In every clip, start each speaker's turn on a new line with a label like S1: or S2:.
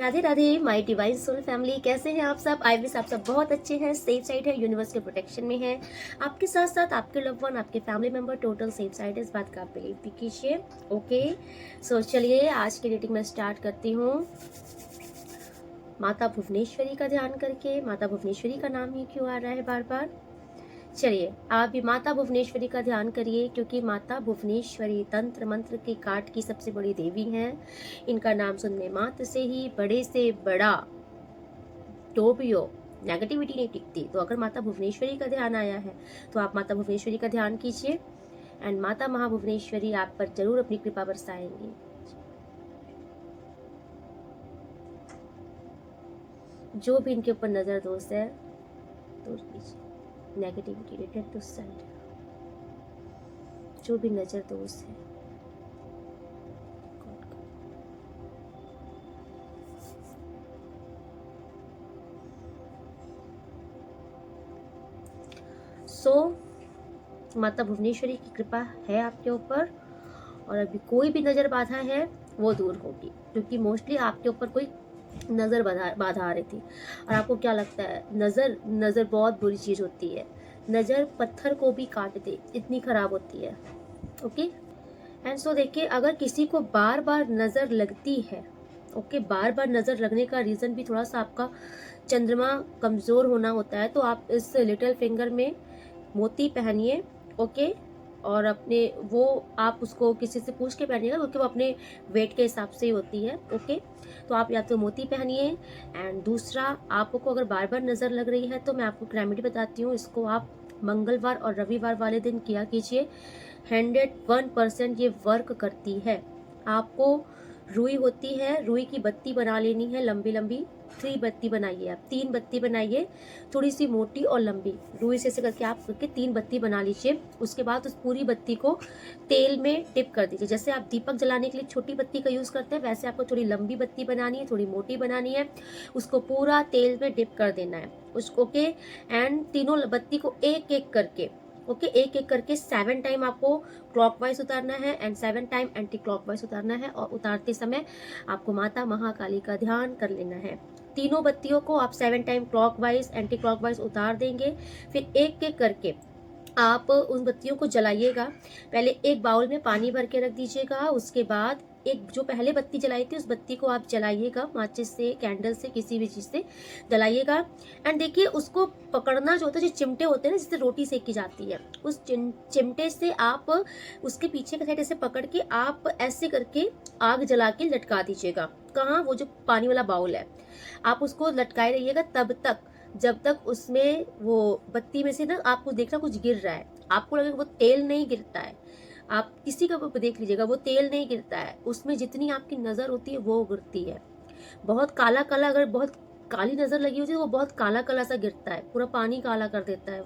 S1: Radhe Radhe my divine soul family, कैसे हैं आप सब। आई विश आप सब बहुत अच्छे हैं, सेफ साइड है, यूनिवर्स के प्रोटेक्शन में है। आपके साथ साथ आपके लव वन, आपके family member total safe side है। इस बात का आप बिलीव भी कीजिए। ओके, सो चलिए आज की रीडिंग में स्टार्ट करती हूँ। माता भुवनेश्वरी का ध्यान करके। माता भुवनेश्वरी का नाम ही क्यों आ रहा है बार बार। चलिए आप भी माता भुवनेश्वरी का ध्यान करिए, क्योंकि माता भुवनेश्वरी तंत्र मंत्र के काट की सबसे बड़ी देवी हैं। इनका नाम सुनने मात्र से ही बड़े से बड़ा टोबियो नेगेटिविटी नहीं टिकती। तो अगर माता भुवनेश्वरी का ध्यान आया है तो आप माता भुवनेश्वरी का ध्यान कीजिए, एंड माता महाभुवनेश्वरी आप पर जरूर अपनी कृपा बरसाएंगी। जो भी इनके ऊपर नजर दोष है दूर कीजिए। Negativity return to centre. जो भी नजर दोष है माता भुवनेश्वरी की कृपा है आपके ऊपर, और अभी कोई भी नजर बाधा है वो दूर होगी, क्योंकि मोस्टली आपके ऊपर कोई नजर बाधा आ रही थी। और आपको क्या लगता है, नजर बहुत बुरी चीज होती है। नजर पत्थर को भी काट दे, इतनी खराब होती है। ओके, एंड सो देखिए, अगर किसी को बार बार नजर लगती है, ओके, बार बार नजर लगने का रीजन भी थोड़ा सा आपका चंद्रमा कमजोर होना होता है। तो आप इस लिटिल फिंगर में मोती पहनिए, ओके, और अपने वो आप उसको किसी से पूछ के पहनिएगा, क्योंकि वो अपने वेट के हिसाब से ही होती है। ओके, तो आप या तो मोती पहनिए। एंड दूसरा, आपको अगर बार बार नज़र लग रही है तो मैं आपको रेमेडी बताती हूँ। इसको आप मंगलवार और रविवार वाले दिन किया कीजिए। 101% ये वर्क करती है। आपको रुई होती है, रुई की बत्ती बना लेनी है, लंबी लंबी 3 बत्ती बनाइए। आप 3 बत्ती बनाइए, थोड़ी सी मोटी और लंबी रुई से करके आप करके 3 बत्ती बना लीजिए। उसके बाद उस पूरी बत्ती को तेल में डिप कर दीजिए। जैसे आप दीपक जलाने के लिए छोटी बत्ती का यूज करते हैं, वैसे आपको थोड़ी लंबी बत्ती बनानी है, थोड़ी मोटी बनानी है। उसको पूरा तेल में डिप कर देना है उसको के। एंड तीनों बत्ती को एक एक करके, ओके, एक एक करके 7 टाइम आपको क्लॉकवाइज उतारना है, एंड 7 टाइम एंटी क्लॉकवाइज उतारना है। और उतारते समय आपको माता महाकाली का ध्यान कर लेना है। तीनों बत्तियों को आप 7 टाइम क्लॉकवाइज एंटी क्लॉकवाइज उतार देंगे। फिर एक एक करके आप उन बत्तियों को जलाइएगा। पहले एक बाउल में पानी भर के रख दीजिएगा। उसके बाद एक जो पहले बत्ती जलाई थी उस बत्ती को आप जलाइएगा, माचिस से, कैंडल से, किसी भी चीज से जलाइएगा। एंड देखिए, उसको पकड़ना जो होता है, जो चिमटे होते हैं ना, जिससे रोटी सेकी जाती है, उस चिमटे से आप उसके पीछे के साइड ऐसे पकड़ के आप ऐसे करके आग जला के लटका दीजिएगा। कहाँ, वो जो पानी वाला बाउल है, आप उसको लटकाए रहिएगा तब तक जब तक उसमें वो बत्ती में से ना आपको देखना कुछ गिर रहा है। आपको लगेगा वो तेल नहीं गिरता है, आप किसी का देख लीजिएगा, वो तेल नहीं गिरता है, उसमें जितनी आपकी नजर होती है वो गिरती है। बहुत काला काला, अगर बहुत काली नजर लगी होती है वो बहुत काला काला सा गिरता है, पूरा पानी काला कर देता है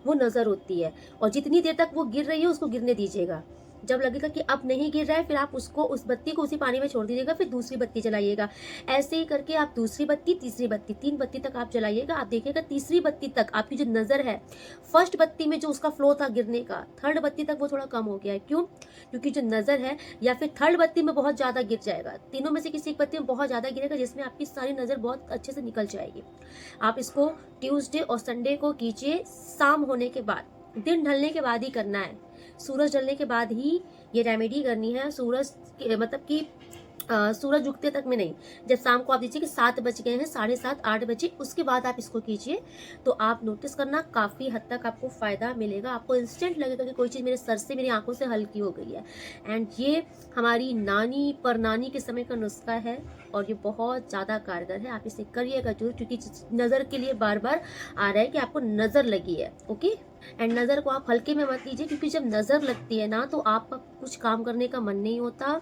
S1: वो नजर होती है। और जितनी देर तक वो गिर रही है उसको गिरने दीजिएगा। जब लगेगा कि अब नहीं गिर रहा है, फिर आप उसको, उस बत्ती को उसी पानी में छोड़ दीजिएगा। फिर दूसरी बत्ती जलाइएगा। ऐसे ही करके आप दूसरी बत्ती, तीसरी बत्ती, 3 बत्ती तक आप जलाइएगा। आप देखिएगा तीसरी बत्ती तक आपकी जो नजर है, फर्स्ट बत्ती में जो उसका फ्लो था गिरने का, थर्ड बत्ती तक वो थोड़ा कम हो गया है। क्यों? क्योंकि जो नजर है, या फिर थर्ड बत्ती में बहुत ज्यादा गिर जाएगा, तीनों में से किसी एक बत्ती में बहुत ज्यादा गिरेगा, जिसमें आपकी सारी नजर बहुत अच्छे से निकल जाएगी। आप इसको ट्यूसडे और संडे को कीजिए, शाम होने के बाद, दिन ढलने के बाद ही करना है। सूरज ढलने के बाद ही ये रेमेडी करनी है। सूरज मतलब कि सूरज उगते तक में नहीं। जब शाम को आप दीजिए कि 7 बज गए हैं, 7:30, 8 बजे, उसके बाद आप इसको कीजिए, तो आप नोटिस करना काफ़ी हद तक आपको फ़ायदा मिलेगा। आपको इंस्टेंट लगेगा कि कोई चीज़ मेरे सर से, मेरी आंखों से हल्की हो गई है। एंड ये हमारी नानी परनानी के समय का नुस्खा है, और ये बहुत ज़्यादा कारगर है। आप इसे करिएगा जरूर, क्योंकि नज़र के लिए बार बार आ रहा है कि आपको नज़र लगी है। ओके, एंड नज़र को आप हल्के में मत लीजिए, क्योंकि जब नज़र लगती है ना, तो आपका कुछ काम करने का मन नहीं होता,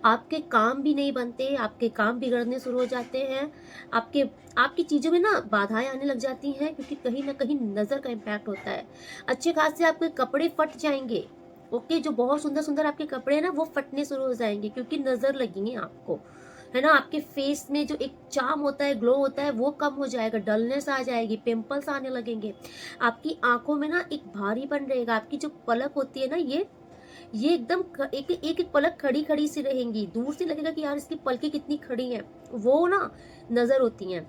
S1: आपके काम भी नहीं बनते, आपके काम बिगड़ने शुरू हो जाते हैं, आपकी चीज़ों में ना बाधाएं आने लग जाती हैं, क्योंकि कहीं ना कहीं नज़र का इम्पैक्ट होता है। अच्छे खासे आपके कपड़े फट जाएंगे। ओके, जो बहुत सुंदर सुंदर आपके कपड़े हैं ना, वो फटने शुरू हो जाएंगे, क्योंकि नज़र लगेंगे आपको, है ना। आपके फेस में जो एक चार्म होता है, ग्लो होता है, वो कम हो जाएगा, डलनेस आ जाएगी, पिंपल्स आने लगेंगे। आपकी आंखों में ना एक भारीपन रहेगा। आपकी जो पलक होती है ना, ये एकदम एक एक पलक खड़ी खड़ी सी रहेंगी, दूर से लगेगा कि यार इसकी पलकें कितनी खड़ी हैं, वो ना नज़र होती हैं।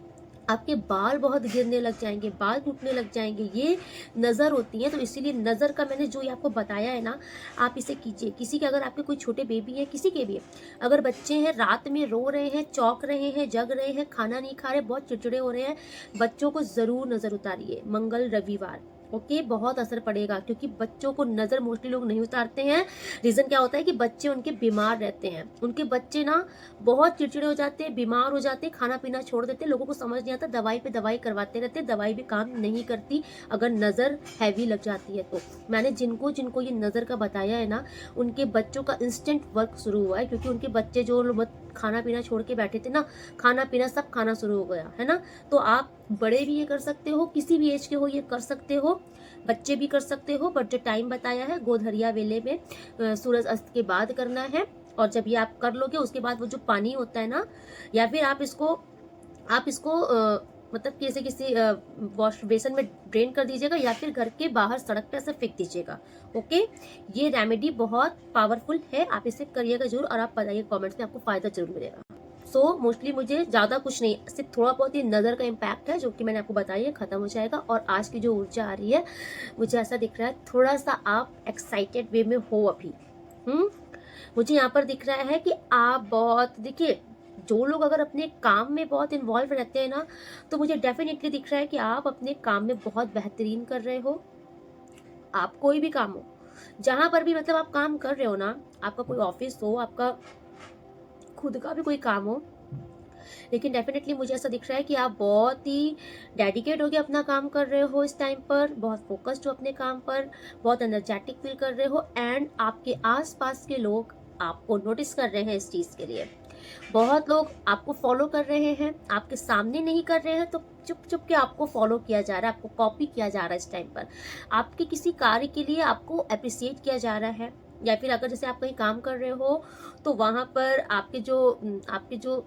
S1: आपके बाल बहुत गिरने लग जाएंगे, बाल टूटने लग जाएंगे, ये नज़र होती हैं। तो इसीलिए नज़र का मैंने जो ये आपको बताया है ना, आप इसे कीजिए। किसी के अगर आपके कोई छोटे बेबी है, किसी के भी है, अगर बच्चे हैं रात में रो रहे हैं, चौंक रहे हैं, जग रहे हैं, खाना नहीं खा रहे, बहुत चिड़चिड़े हो रहे हैं, बच्चों को ज़रूर नज़र उतारिए मंगल रविवार। ओके, बहुत असर पड़ेगा, क्योंकि बच्चों को नज़र मोस्टली लोग नहीं उतारते हैं। रीज़न क्या होता है कि बच्चे उनके बीमार रहते हैं, उनके बच्चे ना बहुत चिड़चिड़े हो जाते हैं, बीमार हो जाते हैं, खाना पीना छोड़ देते हैं, लोगों को समझ नहीं आता, दवाई पे दवाई करवाते रहते हैं, दवाई भी काम नहीं करती अगर नज़र हैवी लग जाती है तो। मैंने जिनको जिनको ये नज़र का बताया है ना, उनके बच्चों का इंस्टेंट वर्क शुरू हुआ है, क्योंकि उनके बच्चे जो खाना पीना छोड़ के बैठे थे ना, खाना पीना सब खाना शुरू हो गया है ना। तो आप बड़े भी ये कर सकते हो, किसी भी एज के हो ये कर सकते हो, बच्चे भी कर सकते हो। बट जो टाइम बताया है गोधरिया वेले में सूरज अस्त के बाद करना है, और जब ये आप कर लोगे उसके बाद वो जो पानी होता है ना, या फिर आप इसको मतलब किसी किसी वॉश बेसन में ड्रेन कर दीजिएगा, या फिर घर के बाहर सड़क पे ऐसे फेंक दीजिएगा। ओके, ये रेमेडी बहुत पावरफुल है, आप इसे करिएगा जरूर, और आप बताइए कमेंट्स में, आपको फायदा जरूर मिलेगा। सो मोस्टली मुझे ज़्यादा कुछ नहीं, सिर्फ थोड़ा बहुत ही नज़र का इम्पैक्ट है जो कि मैंने आपको बताया है, ख़त्म हो जाएगा। और आज की जो ऊर्जा आ रही है, मुझे ऐसा दिख रहा है थोड़ा सा आप एक्साइटेड वे में हो अभी। मुझे यहाँ पर दिख रहा है कि आप बहुत, देखिए जो लोग अगर अपने काम में बहुत इन्वॉल्व रहते हैं ना, तो मुझे डेफिनेटली दिख रहा है कि आप अपने काम में बहुत बेहतरीन कर रहे हो। आप कोई भी काम हो, जहाँ पर भी मतलब आप काम कर रहे हो ना, आपका कोई ऑफिस हो, आपका खुद का भी कोई काम हो, लेकिन डेफिनेटली मुझे ऐसा दिख रहा है कि आप बहुत ही डेडिकेट होकर अपना काम कर रहे हो इस टाइम पर, बहुत फोकस्ड हो अपने काम पर, बहुत एनर्जेटिक फील कर रहे हो, एंड आपके आसपास के लोग आपको नोटिस कर रहे हैं इस चीज़ के लिए। बहुत लोग आपको फॉलो कर रहे हैं, आपके सामने नहीं कर रहे हैं, तो चुप चुप के आपको फॉलो किया जा रहा है, आपको कॉपी किया जा रहा है इस टाइम पर। आपके किसी कार्य के लिए आपको अप्रिसिएट किया जा रहा है, या फिर अगर जैसे आप कहीं काम कर रहे हो, तो वहाँ पर आपके जो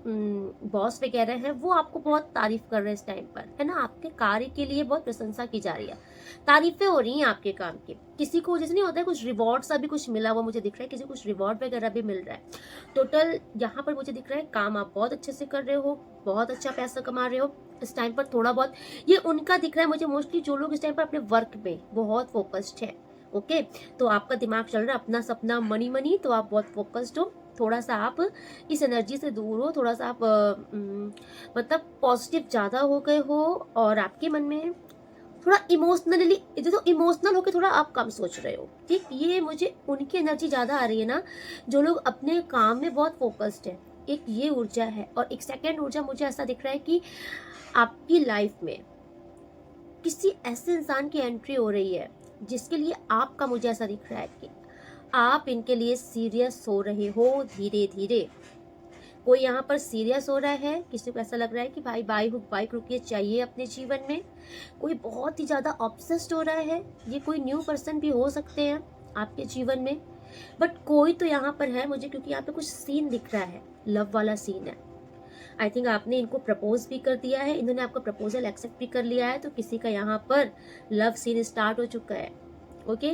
S1: बॉस वगैरह हैं, वो आपको बहुत तारीफ कर रहे हैं इस टाइम पर, है ना। आपके कार्य के लिए बहुत प्रशंसा की जा रही है, तारीफें हो रही हैं आपके काम की। किसी को जैसे नहीं होता है कुछ रिवॉर्ड सा भी कुछ मिला हुआ, मुझे दिख रहा है किसी को कुछ रिवॉर्ड वगैरह भी मिल रहा है। टोटल यहाँ पर मुझे दिख रहा है काम आप बहुत अच्छे से कर रहे हो, बहुत अच्छा पैसा कमा रहे हो इस टाइम पर। थोड़ा बहुत ये उनका दिख रहा है मुझे, मोस्टली जो लोग इस टाइम पर अपने वर्क में बहुत फोकस्ड है। ओके, तो आपका दिमाग चल रहा है अपना सपना मनी मनी, तो आप बहुत फोकस्ड हो। थोड़ा सा आप इस एनर्जी से दूर हो, थोड़ा सा आप मतलब पॉजिटिव ज़्यादा हो गए हो, और आपके मन में थोड़ा इमोशनली, जो इमोशनल होकर थोड़ा आप कम सोच रहे हो। ठीक, ये मुझे उनकी एनर्जी ज़्यादा आ रही है ना, जो लोग अपने काम में बहुत फोकस्ड है। एक ये ऊर्जा है, और एक सेकेंड ऊर्जा मुझे ऐसा दिख रहा है कि आपकी लाइफ में किसी ऐसे इंसान की एंट्री हो रही है जिसके लिए आपका, मुझे ऐसा दिख रहा है कि आप इनके लिए सीरियस हो रहे हो धीरे धीरे। कोई यहाँ पर सीरियस हो रहा है, किसी को ऐसा लग रहा है कि भाई बाइक रुकिए चाहिए अपने जीवन में। कोई बहुत ही ज़्यादा ऑब्सेस्ड हो रहा है, ये कोई न्यू पर्सन भी हो सकते हैं आपके जीवन में, बट कोई तो यहाँ पर है मुझे, क्योंकि यहाँ पे कुछ सीन दिख रहा है, लव वाला सीन है। आई थिंक आपने इनको प्रपोज भी कर दिया है, इन्होंने आपका प्रपोजल एक्सेप्ट भी कर लिया है, तो किसी का यहाँ पर लव सीन स्टार्ट हो चुका है। ओके,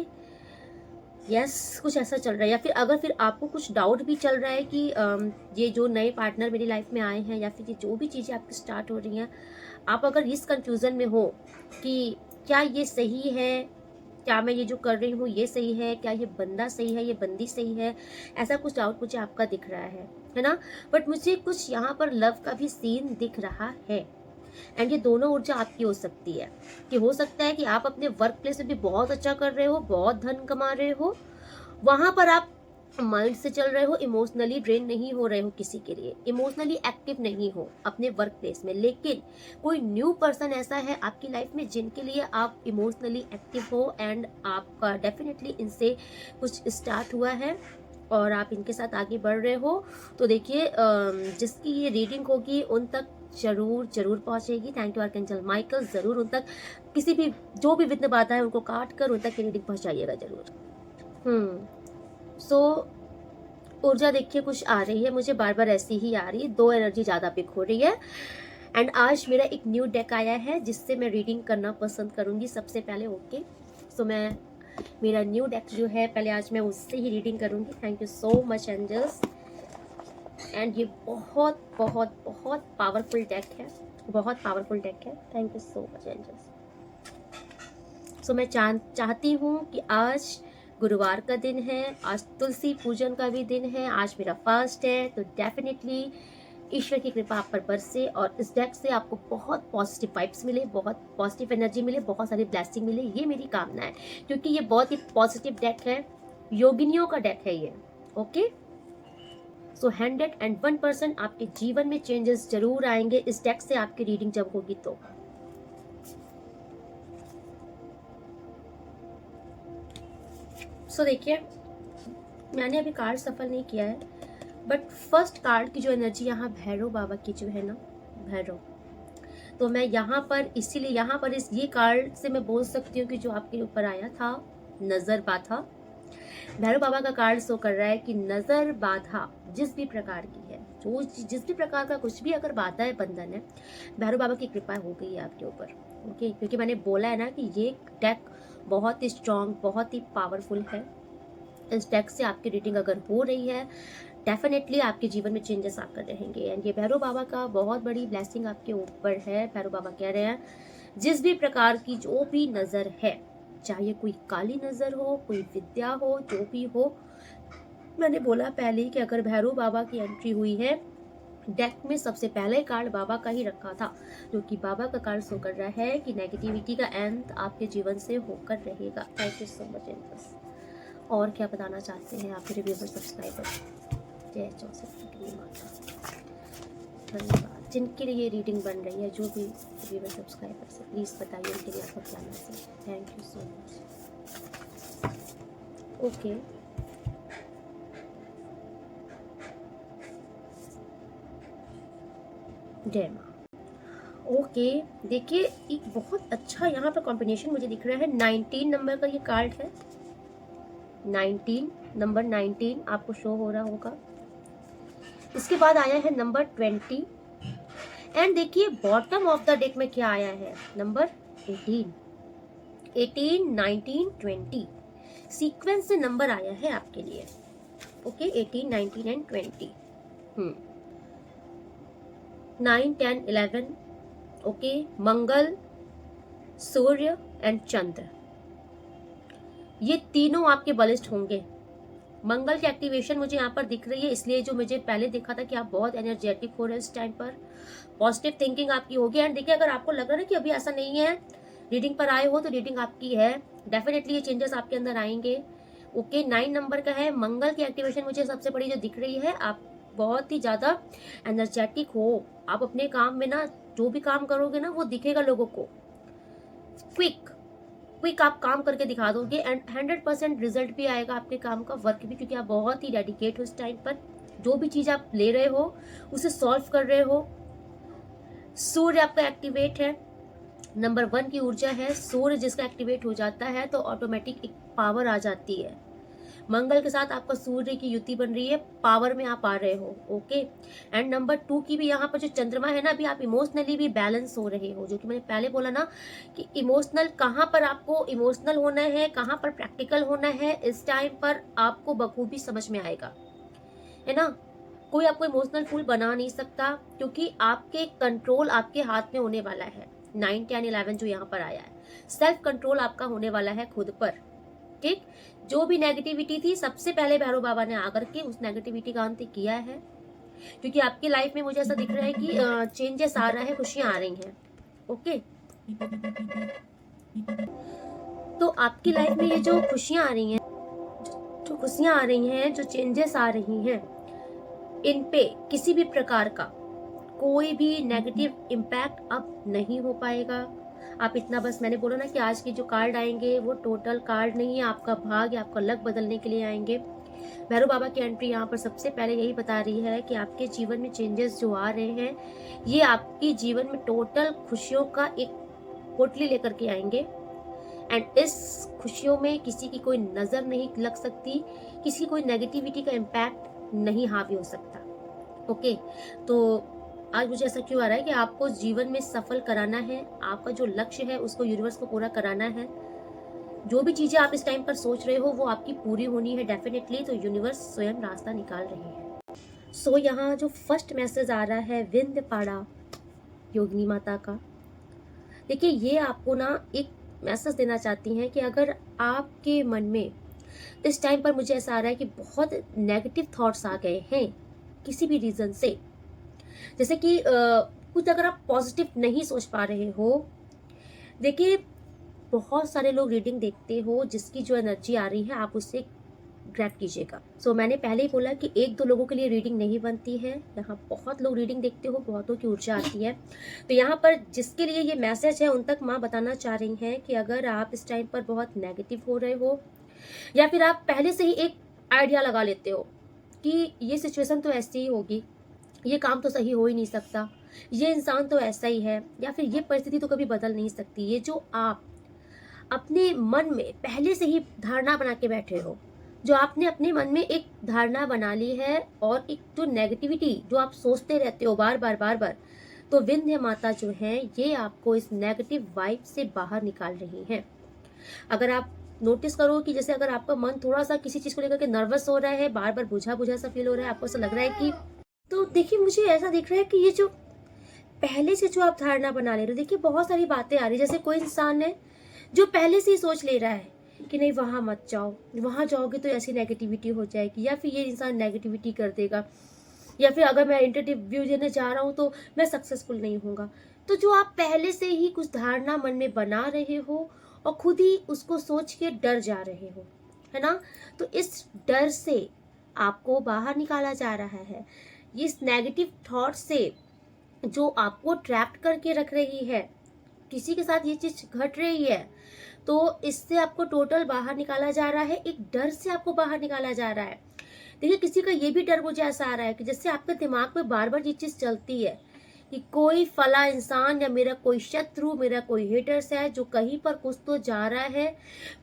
S1: यस, कुछ ऐसा चल रहा है। या फिर अगर फिर आपको कुछ डाउट भी चल रहा है कि ये जो नए पार्टनर मेरी लाइफ में आए हैं, या फिर ये जो भी चीज़ें आपकी स्टार्ट हो रही हैं, आप अगर इस कंफ्यूजन में हो कि क्या ये सही है, क्या मैं ये जो कर रही हूँ ये सही है, क्या ये बंदा सही है, ये बंदी सही है, ऐसा कुछ डाउट मुझे आपका दिख रहा है ना। बट मुझे कुछ यहाँ पर लव का भी सीन दिख रहा है, एंड ये दोनों ऊर्जा आपकी हो सकती है। कि हो सकता है कि आप अपने वर्क प्लेस में भी बहुत अच्छा कर रहे हो, बहुत धन कमा रहे हो, वहां पर आप माइंड से चल रहे हो, इमोशनली ड्रेन नहीं हो रहे हो, किसी के लिए इमोशनली एक्टिव नहीं हो अपने वर्क प्लेस में, लेकिन कोई न्यू पर्सन ऐसा है आपकी लाइफ में जिनके लिए आप इमोशनली एक्टिव हो, एंड आपका डेफिनेटली इनसे कुछ स्टार्ट हुआ है और आप इनके साथ आगे बढ़ रहे हो। तो देखिए जिसकी ये रीडिंग होगी उन तक जरूर जरूर पहुंचेगी। थैंक यू आर्कएंजल माइकल, जरूर उन तक किसी भी जो भी विघ्न बाधा है उनको काट कर उन तक ये रीडिंग पहुंचाइएगा जरूर। सो ऊर्जा देखिए कुछ आ रही है, मुझे बार बार ऐसी ही आ रही है, दो एनर्जी ज़्यादा पिक हो रही है। एंड आज मेरा एक न्यू डेक आया है जिससे मैं रीडिंग करना पसंद करूंगी सबसे पहले। ओके, सो मैं मेरा न्यू डेक जो है पहले आज मैं उससे ही रीडिंग करूँगी। Thank you so much angels. And ये बहुत बहुत बहुत पावरफुल डेक है, बहुत पावरफुल डेक है। Thank you so much angels. So मैं चाहती हूँ कि आज गुरुवार का दिन है, आज तुलसी पूजन का भी दिन है, आज मेरा फास्ट है, तो डेफिनेटली ईश्वर की कृपा आप पर बरसे और इस डेक से आपको बहुत पॉजिटिव वाइब्स मिले, बहुत पॉजिटिव एनर्जी मिले, बहुत सारी ब्लेसिंग मिले, ये मेरी कामना है, क्योंकि ये बहुत ही पॉजिटिव डेक है, योगिनियों का डेक है ये। ओके, सो 101% आपके जीवन में चेंजेस जरूर आएंगे इस डेक से आपकी रीडिंग जब होगी तो। सो देखिए, मैंने अभी कार्ड सफल नहीं किया है, बट फर्स्ट कार्ड की जो एनर्जी यहाँ भैरव बाबा की जो है ना, भैरव, तो मैं यहाँ पर इसीलिए यहाँ पर इस ये कार्ड से मैं बोल सकती हूँ कि जो आपके ऊपर आया था नजर बाधा, भैरव बाबा का कार्ड शो कर रहा है कि नजर बाधा जिस भी प्रकार की है, जो जिस भी प्रकार का कुछ भी अगर बाधा है, बंधन है, भैरव बाबा की कृपा हो गई है आपके ऊपर। ओके, क्योंकि मैंने बोला है ना कि ये डेक बहुत ही स्ट्रांग, बहुत ही पावरफुल है। इस डेक से आपकी रीडिंग अगर हो रही है, डेफिनेटली आपके जीवन में चेंजेस आकर रहेंगे। एंड ये भैरव बाबा का बहुत बड़ी ब्लेसिंग आपके ऊपर है। भैरव बाबा कह रहे हैं जिस भी प्रकार की जो भी नजर है, चाहे कोई काली नजर हो, कोई विद्या हो, जो भी हो, मैंने बोला पहले कि अगर भैरव बाबा की एंट्री हुई है, डेक में सबसे पहले कार्ड बाबा का ही रखा था, जो कि बाबा का कार्ड शो कर रहा है कि नेगेटिविटी का एंड आपके जीवन से होकर रहेगा। Thank you so much angels. और क्या बताना चाहते हैं आप मेरे व्यूअर सब्सक्राइबर? जय चौसठ माता, धन्यवाद। जिनके लिए ये रीडिंग बन रही है, जो भी व्यूअर सब्सक्राइबर से, प्लीज़ बताइए उनके लिए आपका क्या message. Thank you so much. Okay, जय माँ। ओके, देखिए एक बहुत अच्छा यहाँ पर कॉम्बिनेशन मुझे दिख रहा है। 19 नंबर का ये कार्ड है, 19 नंबर 19 आपको शो हो रहा होगा। इसके बाद आया है नंबर 20 एंड देखिए बॉटम ऑफ द डेक में क्या आया है, नंबर 18, 19, 20 सीक्वेंस से नंबर आया है आपके लिए। Okay, 18, 19 and 20, 9, 10, 11। Okay, Mangal, Surya and Chandra, ये तीनों आपके बलिष्ठ होंगे। मंगल की एक्टिवेशन मुझे यहाँ पर दिख रही है, इसलिए जो मुझे पहले दिखा था कि आप बहुत एनर्जेटिक हो रहे हैं इस टाइम पर, पॉजिटिव थिंकिंग आपकी होगी। एंड देखिए, अगर आपको लग रहा है कि अभी ऐसा नहीं है, रीडिंग पर आए हो तो रीडिंग आपकी है, डेफिनेटली ये चेंजेस आपके अंदर आएंगे। ओके, 9 नंबर का है, मंगल की एक्टिवेशन मुझे सबसे बड़ी जो दिख रही है, आप बहुत ही ज्यादा एनर्जेटिक हो। आप अपने काम में ना, जो भी काम करोगे ना, वो दिखेगा लोगों को, क्विक आप काम करके दिखा दोगे एंड 100% रिजल्ट भी आएगा आपके काम का, वर्क भी, क्योंकि आप बहुत ही डेडिकेट हो इस टाइम पर। जो भी चीज आप ले रहे हो उसे सॉल्व कर रहे हो। सूर्य आपका एक्टिवेट है, नंबर 1 की ऊर्जा है। सूर्य जिसका एक्टिवेट हो जाता है तो ऑटोमेटिक एक पावर आ जाती है। मंगल के साथ आपका सूर्य की युति बन रही है, पावर में आप आ रहे हो। ओके, एंड नंबर 2 की भी यहाँ पर जो चंद्रमा है ना, अभी आप इमोशनली भी बैलेंस हो रहे हो, जो कि मैंने पहले बोला ना कि इमोशनल, कहाँ पर आपको इमोशनल होना है, कहाँ पर प्रैक्टिकल होना है, इस टाइम पर आपको बखूबी समझ में आएगा, है ना। कोई आपको इमोशनल फूल बना नहीं सकता, क्योंकि आपके कंट्रोल आपके हाथ में होने वाला है। 9, 10, 11 जो यहाँ पर आया है, सेल्फ कंट्रोल आपका होने वाला है खुद पर। ठीक, जो भी नेगेटिविटी थी, सबसे पहले भैरव बाबा ने आकर के उस नेगेटिविटी का अंत किया है, क्योंकि आपकी लाइफ में मुझे ऐसा दिख रहा है कि चेंजेस आ रहा है, खुशियां आ रही हैं। ओके, तो आपकी लाइफ में ये जो खुशियां आ रही हैं, जो खुशियां आ रही हैं, जो चेंजेस आ रही हैं, इन पे किसी भी प्रकार का कोई भी नेगेटिव इम्पैक्ट अब नहीं हो पाएगा। आप इतना बस, मैंने बोला ना कि आज के जो कार्ड आएंगे वो टोटल कार्ड नहीं है, आपका भाग्य, आपका लक बदलने के लिए आएंगे। भैरव बाबा की एंट्री यहाँ पर सबसे पहले यही बता रही है कि आपके जीवन में चेंजेस जो आ रहे हैं, ये आपके जीवन में टोटल खुशियों का एक पोटली लेकर के आएंगे। एंड इस खुशियों में किसी की कोई नजर नहीं लग सकती, किसी कोई नेगेटिविटी का इम्पैक्ट नहीं हावी हो सकता। ओके, तो आज मुझे ऐसा क्यों आ रहा है कि आपको जीवन में सफल कराना है, आपका जो लक्ष्य है उसको यूनिवर्स को पूरा कराना है। जो भी चीज़ें आप इस टाइम पर सोच रहे हो वो आपकी पूरी होनी है डेफिनेटली, तो यूनिवर्स स्वयं रास्ता निकाल रही है। सो यहाँ जो फर्स्ट मैसेज आ रहा है विंध्यपाड़ा योगिनी माता का, देखिए ये आपको ना एक मैसेज देना चाहती हैं कि अगर आपके मन में इस टाइम पर मुझे ऐसा आ रहा है कि बहुत नेगेटिव थॉट्स आ गए हैं किसी भी रीज़न से, जैसे कि कुछ अगर आप पॉजिटिव नहीं सोच पा रहे हो, देखिए बहुत सारे लोग रीडिंग देखते हो जिसकी जो एनर्जी आ रही है आप उससे ग्रैब कीजिएगा। सो मैंने पहले ही बोला कि एक दो लोगों के लिए रीडिंग नहीं बनती है, यहाँ बहुत लोग रीडिंग देखते हो, बहुतों की ऊर्जा आती है। तो यहाँ पर जिसके लिए ये मैसेज है उन तक माँ बताना चाह रही हैं कि अगर आप इस टाइम पर बहुत नेगेटिव हो रहे हो या फिर आप पहले से ही एक आइडिया लगा लेते हो कि ये सिचुएशन तो ऐसी ही होगी, ये काम तो सही हो ही नहीं सकता, ये इंसान तो ऐसा ही है, या फिर ये परिस्थिति तो कभी बदल नहीं सकती, ये जो आप अपने मन में पहले से ही धारणा बना के बैठे हो, जो आपने अपने मन में एक धारणा बना ली है और एक जो नेगेटिविटी जो आप सोचते रहते हो बार बार बार बार, तो विंध्य माता जो है ये आपको इस नेगेटिव वाइब से बाहर निकाल रही हैं। अगर आप नोटिस करो कि जैसे अगर आपका मन थोड़ा सा किसी चीज को लेकर के नर्वस हो रहा है, बार बार बुझा बुझा सा फील हो रहा है, आपको ऐसा लग रहा है कि, तो देखिए मुझे ऐसा दिख रहा है कि ये जो पहले से जो आप धारणा बना ले रहे हो, देखिए बहुत सारी बातें आ रही है। जैसे कोई इंसान है जो पहले से ही सोच ले रहा है कि नहीं वहां मत जाओ, वहां जाओगे तो ऐसी नेगेटिविटी हो जाएगी, या फिर ये इंसान नेगेटिविटी कर देगा, या फिर अगर मैं इंटरव्यू देने जा रहा हूँ तो मैं सक्सेसफुल नहीं होऊंगा। तो जो आप पहले से ही कुछ धारणा मन में बना रहे हो और खुद ही उसको सोच के डर जा रहे हो, है ना, तो इस डर से आपको बाहर निकाला जा रहा है। इस नेगेटिव थॉट से जो आपको ट्रैप्ड करके रख रही है, किसी के साथ ये चीज घट रही है, तो इससे आपको टोटल बाहर निकाला जा रहा है। एक डर से आपको बाहर निकाला जा रहा है। देखिए किसी का ये भी डर मुझे ऐसा आ रहा है कि जैसे आपके दिमाग में बार बार ये चीज चलती है कि कोई फला इंसान या मेरा कोई शत्रु, मेरा कोई हेटर्स है जो कहीं पर कुछ तो जा रहा है,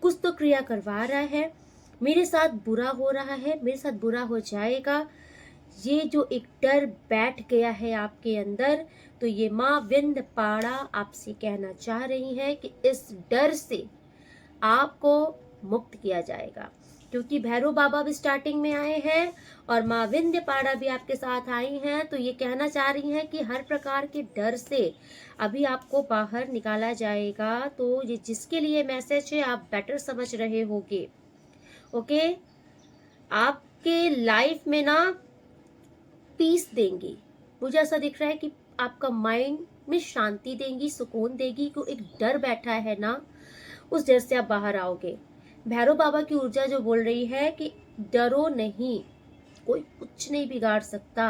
S1: कुछ तो क्रिया करवा रहा है, मेरे साथ बुरा हो रहा है, मेरे साथ बुरा हो जाएगा। ये जो एक डर बैठ गया है आपके अंदर, तो ये माँ विंध्यपाड़ा आपसे कहना चाह रही है कि इस डर से आपको मुक्त किया जाएगा, क्योंकि भैरव बाबा भी स्टार्टिंग में आए हैं और माँ विंध्यपाड़ा भी आपके साथ आई हैं। तो ये कहना चाह रही हैं कि हर प्रकार के डर से अभी आपको बाहर निकाला जाएगा। तो ये जिसके लिए मैसेज है आप बेटर समझ रहे होगे। ओके, आपके लाइफ में ना पीस देंगी, मुझे ऐसा दिख रहा है कि आपका माइंड में शांति देंगी, सुकून देगी। को एक डर बैठा है ना, उस डर से आप बाहर आओगे। भैरव बाबा की ऊर्जा जो बोल रही है कि डरो नहीं, कोई कुछ नहीं बिगाड़ सकता,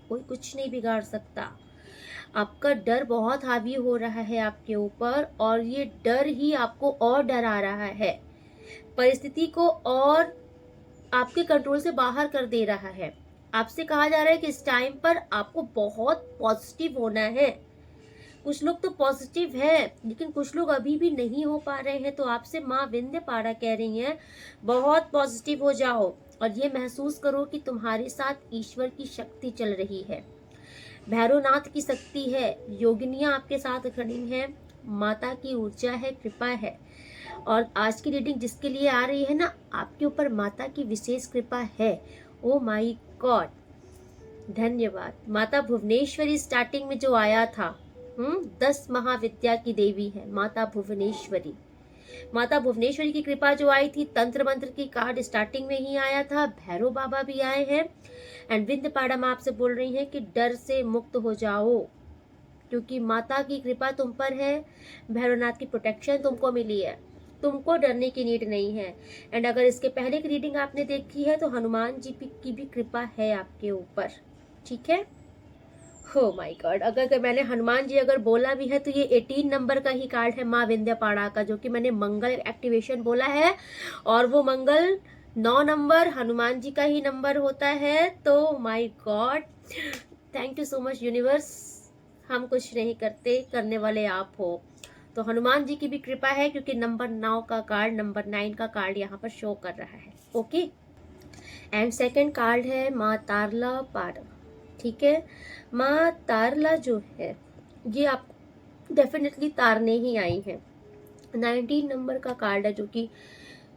S1: कोई कुछ नहीं बिगाड़ सकता। आपका डर बहुत हावी हो रहा है आपके ऊपर और ये डर ही आपको और डरा रहा है, परिस्थिति को और आपके कंट्रोल से बाहर कर दे रहा है। आपसे कहा जा रहा है कि इस टाइम पर आपको बहुत पॉजिटिव होना है। कुछ लोग तो पॉजिटिव है लेकिन कुछ लोग अभी भी नहीं हो पा रहे हैं। तो आपसे माँ विंध्यपाड़ा कह रही हैं बहुत पॉजिटिव हो जाओ और ये महसूस करो कि तुम्हारे साथ ईश्वर की शक्ति चल रही है, भैरवनाथ की शक्ति है, योगिनियाँ आपके साथ खड़ी हैं, माता की ऊर्जा है, कृपा है। और आज की रीडिंग जिसके लिए आ रही है ना, आपके ऊपर माता की विशेष कृपा है। ओ माई गॉड, धन्यवाद। माता भुवनेश्वरी स्टार्टिंग में जो आया था, 10 महाविद्या की देवी है माता भुवनेश्वरी। माता भुवनेश्वरी की कृपा जो आई थी, तंत्र मंत्र की कार्ड स्टार्टिंग में ही आया था, भैरव बाबा भी आए हैं। एंड विंध्यपाड़ा माँ आपसे बोल रही हैं कि डर से मुक्त हो जाओ, क्योंकि माता की कृपा तुम पर है, भैरवनाथ की प्रोटेक्शन तुमको मिली है, तुमको डरने की नीड नहीं है। एंड अगर इसके पहले की रीडिंग आपने देखी है तो हनुमान जी की भी कृपा है आपके ऊपर, ठीक है। हो माय गॉड, अगर मैंने हनुमान जी अगर बोला भी है तो ये 18 नंबर का ही कार्ड है माँ विंध्यपाड़ा का, जो कि मैंने मंगल एक्टिवेशन बोला है और वो मंगल 9 नंबर हनुमान जी का ही नंबर होता है। तो my God, thank you so much universe, हम कुछ नहीं करते, करने वाले आप हो। तो हनुमान जी की भी कृपा है क्योंकि नंबर 9 का कार्ड, नंबर 9 का कार्ड यहाँ पर शो कर रहा है। ओके, एंड सेकंड कार्ड है माँ तारला पाड़ा, ठीक है। माँ तारला जो है ये आप डेफिनेटली तारने ही आई हैं, 19 नंबर का कार्ड है, जो कि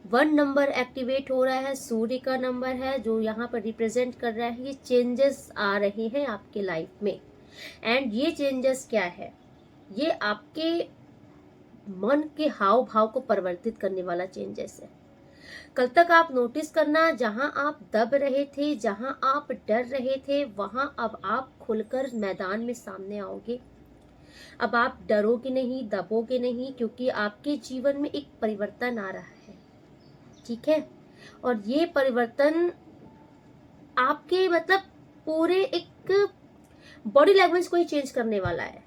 S1: 1 नंबर एक्टिवेट हो रहा है, सूर्य का नंबर है, जो यहाँ पर रिप्रेजेंट कर रहा है ये चेंजेस आ रहे हैं आपके लाइफ में। एंड ये चेंजेस क्या है, ये आपके मन के हाव भाव को परिवर्तित करने वाला चेंजेस है। कल तक आप नोटिस करना, जहां आप दब रहे थे, जहां आप डर रहे थे, वहां अब आप खुलकर मैदान में सामने आओगे। अब आप डरोगे नहीं, दबोगे नहीं, क्योंकि आपके जीवन में एक परिवर्तन आ रहा है। ठीक है, और ये परिवर्तन आपके मतलब पूरे एक बॉडी लैंग्वेज को ही चेंज करने वाला है।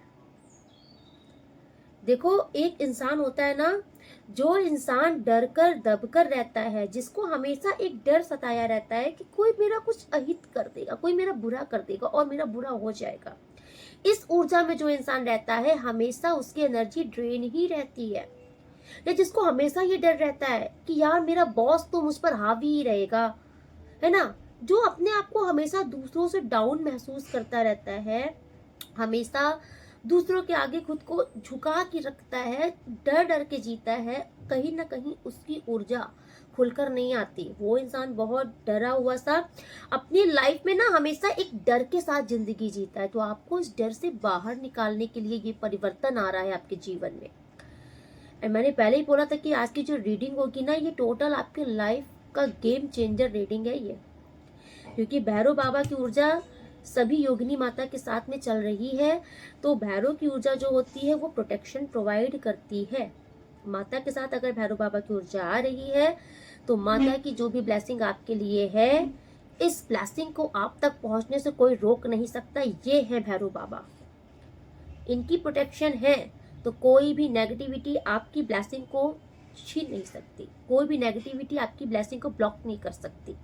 S1: देखो, एक इंसान होता है ना, जो इंसान डर कर दब कर रहता है, जिसको हमेशा एक डर सताया रहता है कि कोई मेरा कुछ अहित कर देगा, कोई मेरा बुरा कर देगा और मेरा बुरा हो जाएगा, इस ऊर्जा में जो इंसान रहता है हमेशा उसकी एनर्जी ड्रेन ही रहती है। या जिसको हमेशा ये डर रहता है कि यार मेरा बॉस तो मुझ पर हावी ही रहेगा, है ना, जो अपने आप को हमेशा दूसरों से डाउन महसूस करता रहता है, हमेशा दूसरों के आगे खुद को झुका के रखता है, डर डर के जीता है, कहीं ना कहीं उसकी ऊर्जा खुलकर नहीं आती। वो इंसान बहुत डरा हुआ सा अपनी लाइफ में ना हमेशा एक डर के साथ जिंदगी जीता है। तो आपको इस डर से बाहर निकालने के लिए ये परिवर्तन आ रहा है आपके जीवन में। मैंने पहले ही बोला था कि आज की जो रीडिंग होगी ना, ये टोटल आपके लाइफ का गेम चेंजर रीडिंग है ये, क्योंकि भैरव बाबा की ऊर्जा सभी योगिनी माता के साथ में चल रही है। तो भैरव की ऊर्जा जो होती है वो प्रोटेक्शन प्रोवाइड करती है। माता के साथ अगर भैरव बाबा की ऊर्जा आ रही है तो माता की जो भी ब्लेसिंग आपके लिए है, इस ब्लेसिंग को आप तक पहुंचने से कोई रोक नहीं सकता। ये है भैरव बाबा, इनकी प्रोटेक्शन है तो कोई भी नेगेटिविटी आपकी ब्लेसिंग को छीन नहीं सकती, कोई भी नेगेटिविटी आपकी ब्लेसिंग को ब्लॉक नहीं कर सकती।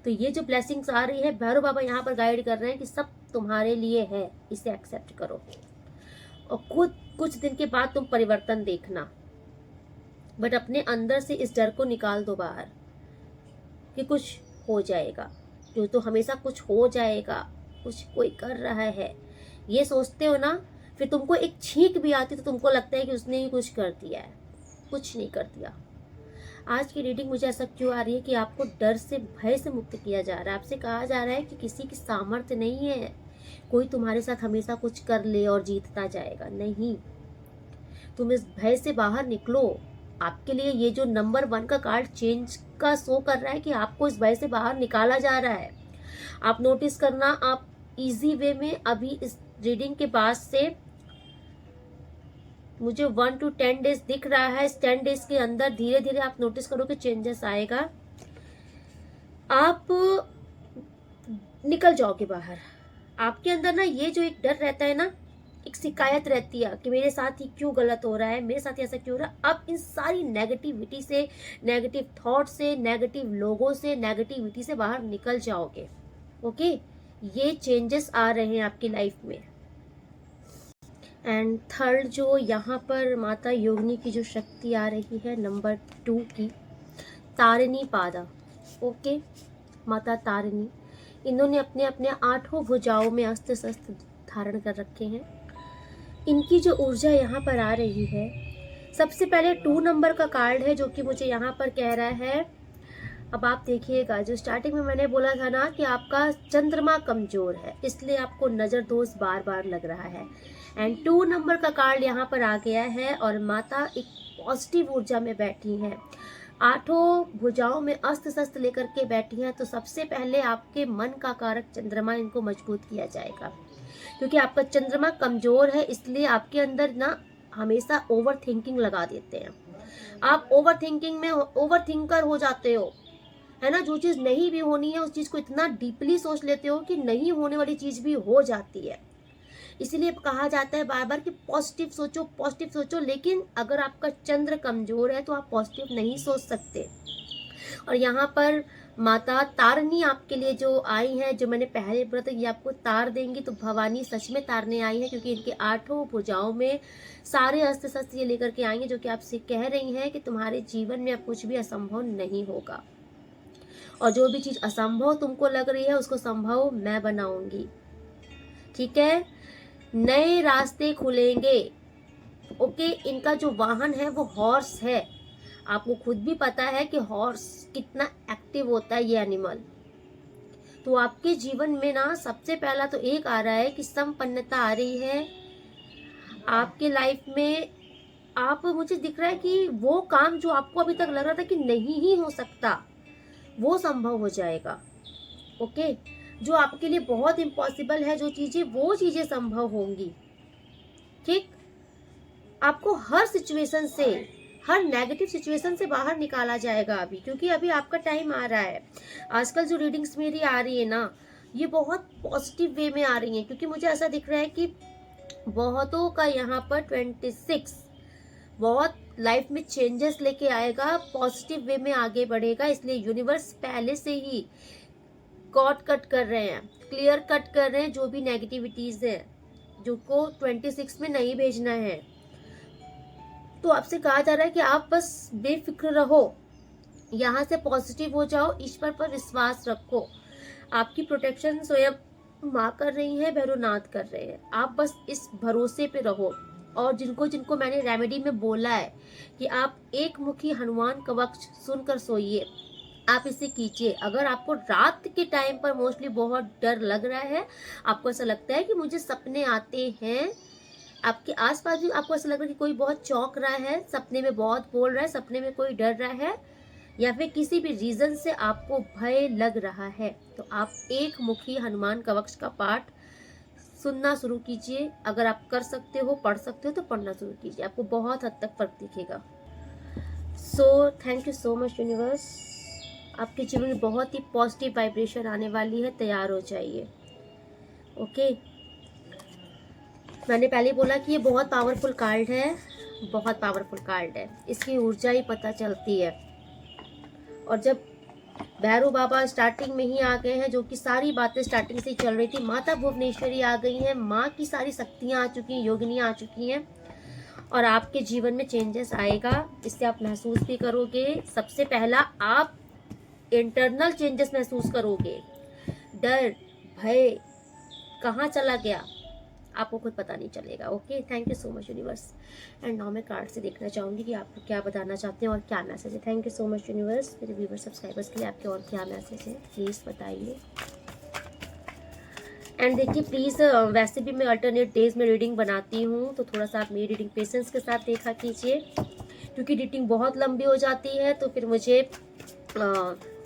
S1: तो ये जो ब्लेसिंग्स आ रही है, भैरव बाबा यहाँ पर गाइड कर रहे हैं कि सब तुम्हारे लिए है, इसे एक्सेप्ट करो और खुद कुछ दिन के बाद तुम परिवर्तन देखना। बट अपने अंदर से इस डर को निकाल दो बाहर कि कुछ हो जाएगा, जो तो हमेशा कुछ हो जाएगा, कुछ कोई कर रहा है, ये सोचते हो ना, फिर तुमको एक छींक भी आती तो तुमको लगता है कि उसने ही कुछ कर दिया है। कुछ नहीं कर दिया। आज की रीडिंग मुझे ऐसा क्यों आ रही है कि आपको डर से, भय से मुक्त किया जा रहा है। आपसे कहा जा रहा है कि किसी की सामर्थ्य नहीं है कोई तुम्हारे साथ हमेशा कुछ कर ले और जीतता जाएगा, नहीं। तुम इस भय से बाहर निकलो। आपके लिए ये जो नंबर 1 का कार्ड चेंज का शो कर रहा है कि आपको इस भय से बाहर निकाला जा रहा है। आप नोटिस करना, आप इजी वे में अभी इस रीडिंग के बाद से मुझे 1 to 10 डेज दिख रहा है। इस 10 डेज के अंदर धीरे धीरे आप नोटिस करोगे चेंजेस आएगा, आप निकल जाओगे बाहर। आपके अंदर ना ये जो एक डर रहता है ना, एक शिकायत रहती है कि मेरे साथ ही क्यों गलत हो रहा है, मेरे साथ ऐसा क्यों हो रहा है, अब इन सारी नेगेटिविटी से, नेगेटिव थॉट से, नेगेटिव लोगों से, नेगेटिविटी से बाहर निकल जाओगे। ओके, ये चेंजेस आ रहे हैं आपकी लाइफ में। एंड थर्ड जो यहाँ पर माता योगिनी की जो शक्ति आ रही है, नंबर 2 की, तारिणी पादा। ओके, माता तारिणी, इन्होंने अपने अपने 8 भुजाओं में अस्त्र शस्त्र धारण कर रखे हैं। इनकी जो ऊर्जा यहाँ पर आ रही है, सबसे पहले 2 नंबर का कार्ड है जो कि मुझे यहाँ पर कह रहा है, अब आप देखिएगा, जो स्टार्टिंग में मैंने बोला था ना कि आपका चंद्रमा कमजोर है, इसलिए आपको नजर दोष बार बार लग रहा है। एंड 2 नंबर का कार्ड यहाँ पर आ गया है और माता एक पॉजिटिव ऊर्जा में बैठी हैं, 8 भुजाओं में अस्त्र शस्त्र लेकर के बैठी हैं। तो सबसे पहले आपके मन का कारक चंद्रमा, इनको मजबूत किया जाएगा, क्योंकि आपका चंद्रमा कमजोर है, इसलिए आपके अंदर ना हमेशा ओवर थिंकिंग लगा देते हैं। आप ओवर थिंकिंग में ओवर थिंकर हो जाते हो, है ना, जो चीज नहीं भी होनी है उस चीज को इतना डीपली सोच लेते हो कि नहीं होने वाली चीज भी हो जाती है। इसीलिए कहा जाता है बार बार कि पॉजिटिव सोचो, पॉजिटिव सोचो, लेकिन अगर आपका चंद्र कमजोर है तो आप पॉजिटिव नहीं सोच सकते। और यहाँ पर माता तारिणी आपके लिए जो आई हैं, जो मैंने पहले बोला था ये आपको तार देंगी, तो भवानी सच में तारने आई हैं, क्योंकि इनके 8 भुजाओं में सारे अस्त्र शस्त्र ये लेकर के आएंगे, जो कि आपसे कह रही हैं कि तुम्हारे जीवन में अब कुछ भी असंभव नहीं होगा, और जो भी चीज असंभव तुमको लग रही है उसको संभव मैं बनाऊंगी। ठीक है, नए रास्ते खुलेंगे, ओके, इनका जो वाहन है वो हॉर्स है। आपको खुद भी पता है कि हॉर्स कितना एक्टिव होता है ये एनिमल। तो आपके जीवन में ना सबसे पहला तो एक आ रहा है कि संपन्नता आ रही है आपके लाइफ में। आप, मुझे दिख रहा है कि वो काम जो आपको अभी तक लग रहा था कि नहीं ही हो सकता, वो संभव हो जाएगा। ओके, जो आपके लिए बहुत इम्पॉसिबल है जो चीजें, वो चीजें संभव होंगी। ठीक, आपको हर सिचुएशन से, हर नेगेटिव सिचुएशन से बाहर निकाला जाएगा अभी, क्योंकि अभी आपका टाइम आ रहा है। आजकल जो रीडिंग्स मेरी आ रही है ना, ये बहुत पॉजिटिव वे में आ रही है, क्योंकि मुझे ऐसा दिख रहा है कि बहुतों का यहाँ पर 26 बहुत लाइफ में चेंजेस लेके आएगा, पॉजिटिव वे में आगे बढ़ेगा। इसलिए यूनिवर्स पहले से ही कॉट कट कर रहे हैं, क्लियर कट कर रहे हैं जो भी नेगेटिविटीज है, जो को 26 में नहीं भेजना है। तो आपसे कहा जा रहा है कि आप बस बेफिक्र रहो, यहाँ से पॉजिटिव हो जाओ, ईश्वर पर विश्वास रखो। आपकी प्रोटेक्शन स्वयं माँ कर रही है, भैरवनाथ कर रहे हैं। आप बस इस भरोसे पे रहो। और जिनको जिनको मैंने रेमेडी में बोला है कि आप एक मुखी हनुमान कवच सुनकर सोइए, आप इसे कीजिए। अगर आपको रात के टाइम पर मोस्टली बहुत डर लग रहा है, आपको ऐसा लगता है कि मुझे सपने आते हैं, आपके आसपास भी आपको ऐसा लग रहा है कि कोई बहुत चौंक रहा है, सपने में बहुत बोल रहा है, सपने में कोई डर रहा है, या फिर किसी भी रीजन से आपको भय लग रहा है, तो आप एक मुखी हनुमान कवच का पाठ सुनना शुरू कीजिए। अगर आप कर सकते हो, पढ़ सकते हो, तो पढ़ना शुरू कीजिए, आपको बहुत हद तक फर्क दिखेगा। So thank you so much universe. आपके जीवन में बहुत ही पॉजिटिव वाइब्रेशन आने वाली है, तैयार हो जाइए। ओके, मैंने पहले बोला कि ये बहुत पावरफुल कार्ड है, बहुत पावरफुल कार्ड है, इसकी ऊर्जा ही पता चलती है। और जब भैरव बाबा स्टार्टिंग में ही आ गए हैं, जो कि सारी बातें स्टार्टिंग से ही चल रही थी, माता भुवनेश्वरी आ गई हैं, माँ की सारी शक्तियाँ आ चुकी हैं, योगिनियाँ आ चुकी हैं, और आपके जीवन में चेंजेस आएगा। इससे आप महसूस भी करोगे। सबसे पहला आप इंटरनल चेंजेस महसूस करोगे। डर, भय कहाँ चला गया आपको खुद पता नहीं चलेगा। Okay, thank you so much universe. And now मैं कार्ड से देखना चाहूँगी कि आपको क्या बताना चाहते हैं और क्या मैसेज है। Thank you so much universe. मेरे व्यूवर सब्सक्राइबर्स के लिए आपके और क्या मैसेज है, प्लीज़ बताइए। एंड देखिए प्लीज़, वैसे भी मैं अल्टरनेट डेज में रीडिंग बनाती हूँ, तो थोड़ा सा आप मेरी रीडिंग पेशेंस के साथ देखा कीजिए, क्योंकि रीडिंग बहुत लंबी हो जाती है, तो फिर मुझे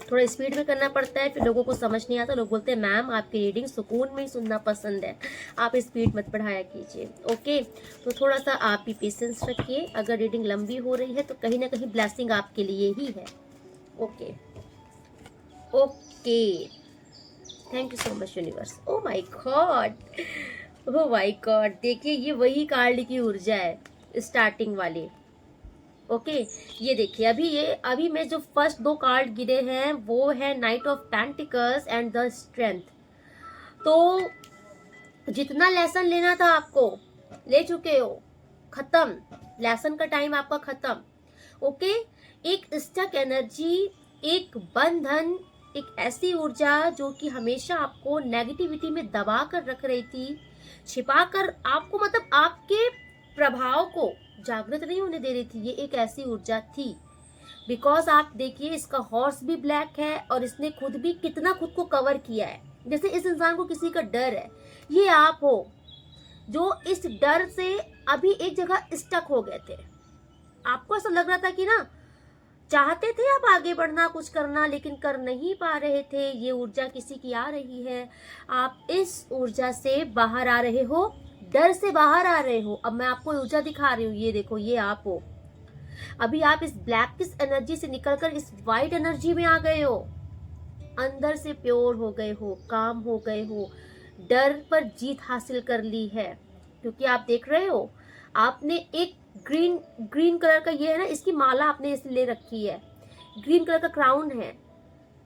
S1: थोड़ा स्पीड में करना पड़ता है, फिर लोगों को समझ नहीं आता। लोग बोलते हैं मैम आपकी रीडिंग सुकून में ही सुनना पसंद है, आप स्पीड मत बढ़ाया कीजिए। ओके, तो थोड़ा सा आप भी पेशेंस रखिए। अगर रीडिंग लंबी हो रही है तो कहीं ना कहीं ब्लेसिंग आपके लिए ही है। Okay okay, thank you so much universe. Oh my God, oh my God, देखिए ये वही कार्ड की ऊर्जा है, स्टार्टिंग वाली। ओके, ये देखिए अभी मैं जो फर्स्ट दो कार्ड गिरे हैं वो है night of pentacles and the strength. तो जितना लेसन लेना था आपको ले चुके हो, खत्म, लेसन का टाइम आपका खत्म। ओके, एक स्टक एनर्जी, एक बंधन, एक ऐसी ऊर्जा जो कि हमेशा आपको नेगेटिविटी में दबा कर रख रही थी, छिपा कर आपको, मतलब आपके प्रभाव को जागृत नहीं होने दे रही थी, ये एक ऐसी ऊर्जा थी। बिकॉज आप देखिए इसका हॉर्स भी ब्लैक है और इसने खुद भी कितना खुद को कवर किया है। जैसे इस इंसान को किसी का डर है, ये आप हो जो इस डर से अभी एक जगह स्टक हो गए थे। आपको ऐसा लग रहा था कि ना, चाहते थे आप आगे बढ़ना, कुछ करना, लेकिन कर नहीं पा रहे थे। ये ऊर्जा किसी की आ रही है, आप इस ऊर्जा से बाहर आ रहे हो, डर से बाहर आ रहे हो। अब मैं आपको ऊर्जा दिखा रही हूँ, ये देखो, ये आप हो। अभी आप इस ब्लैकिश एनर्जी से निकलकर इस वाइट एनर्जी में आ गए हो, अंदर से प्योर हो गए हो, काम हो गए हो, डर पर जीत हासिल कर ली है। क्योंकि आप देख रहे हो, आपने एक ग्रीन कलर का, ये है ना, इसकी माला आपने इस ले रखी है, ग्रीन कलर का क्राउन है।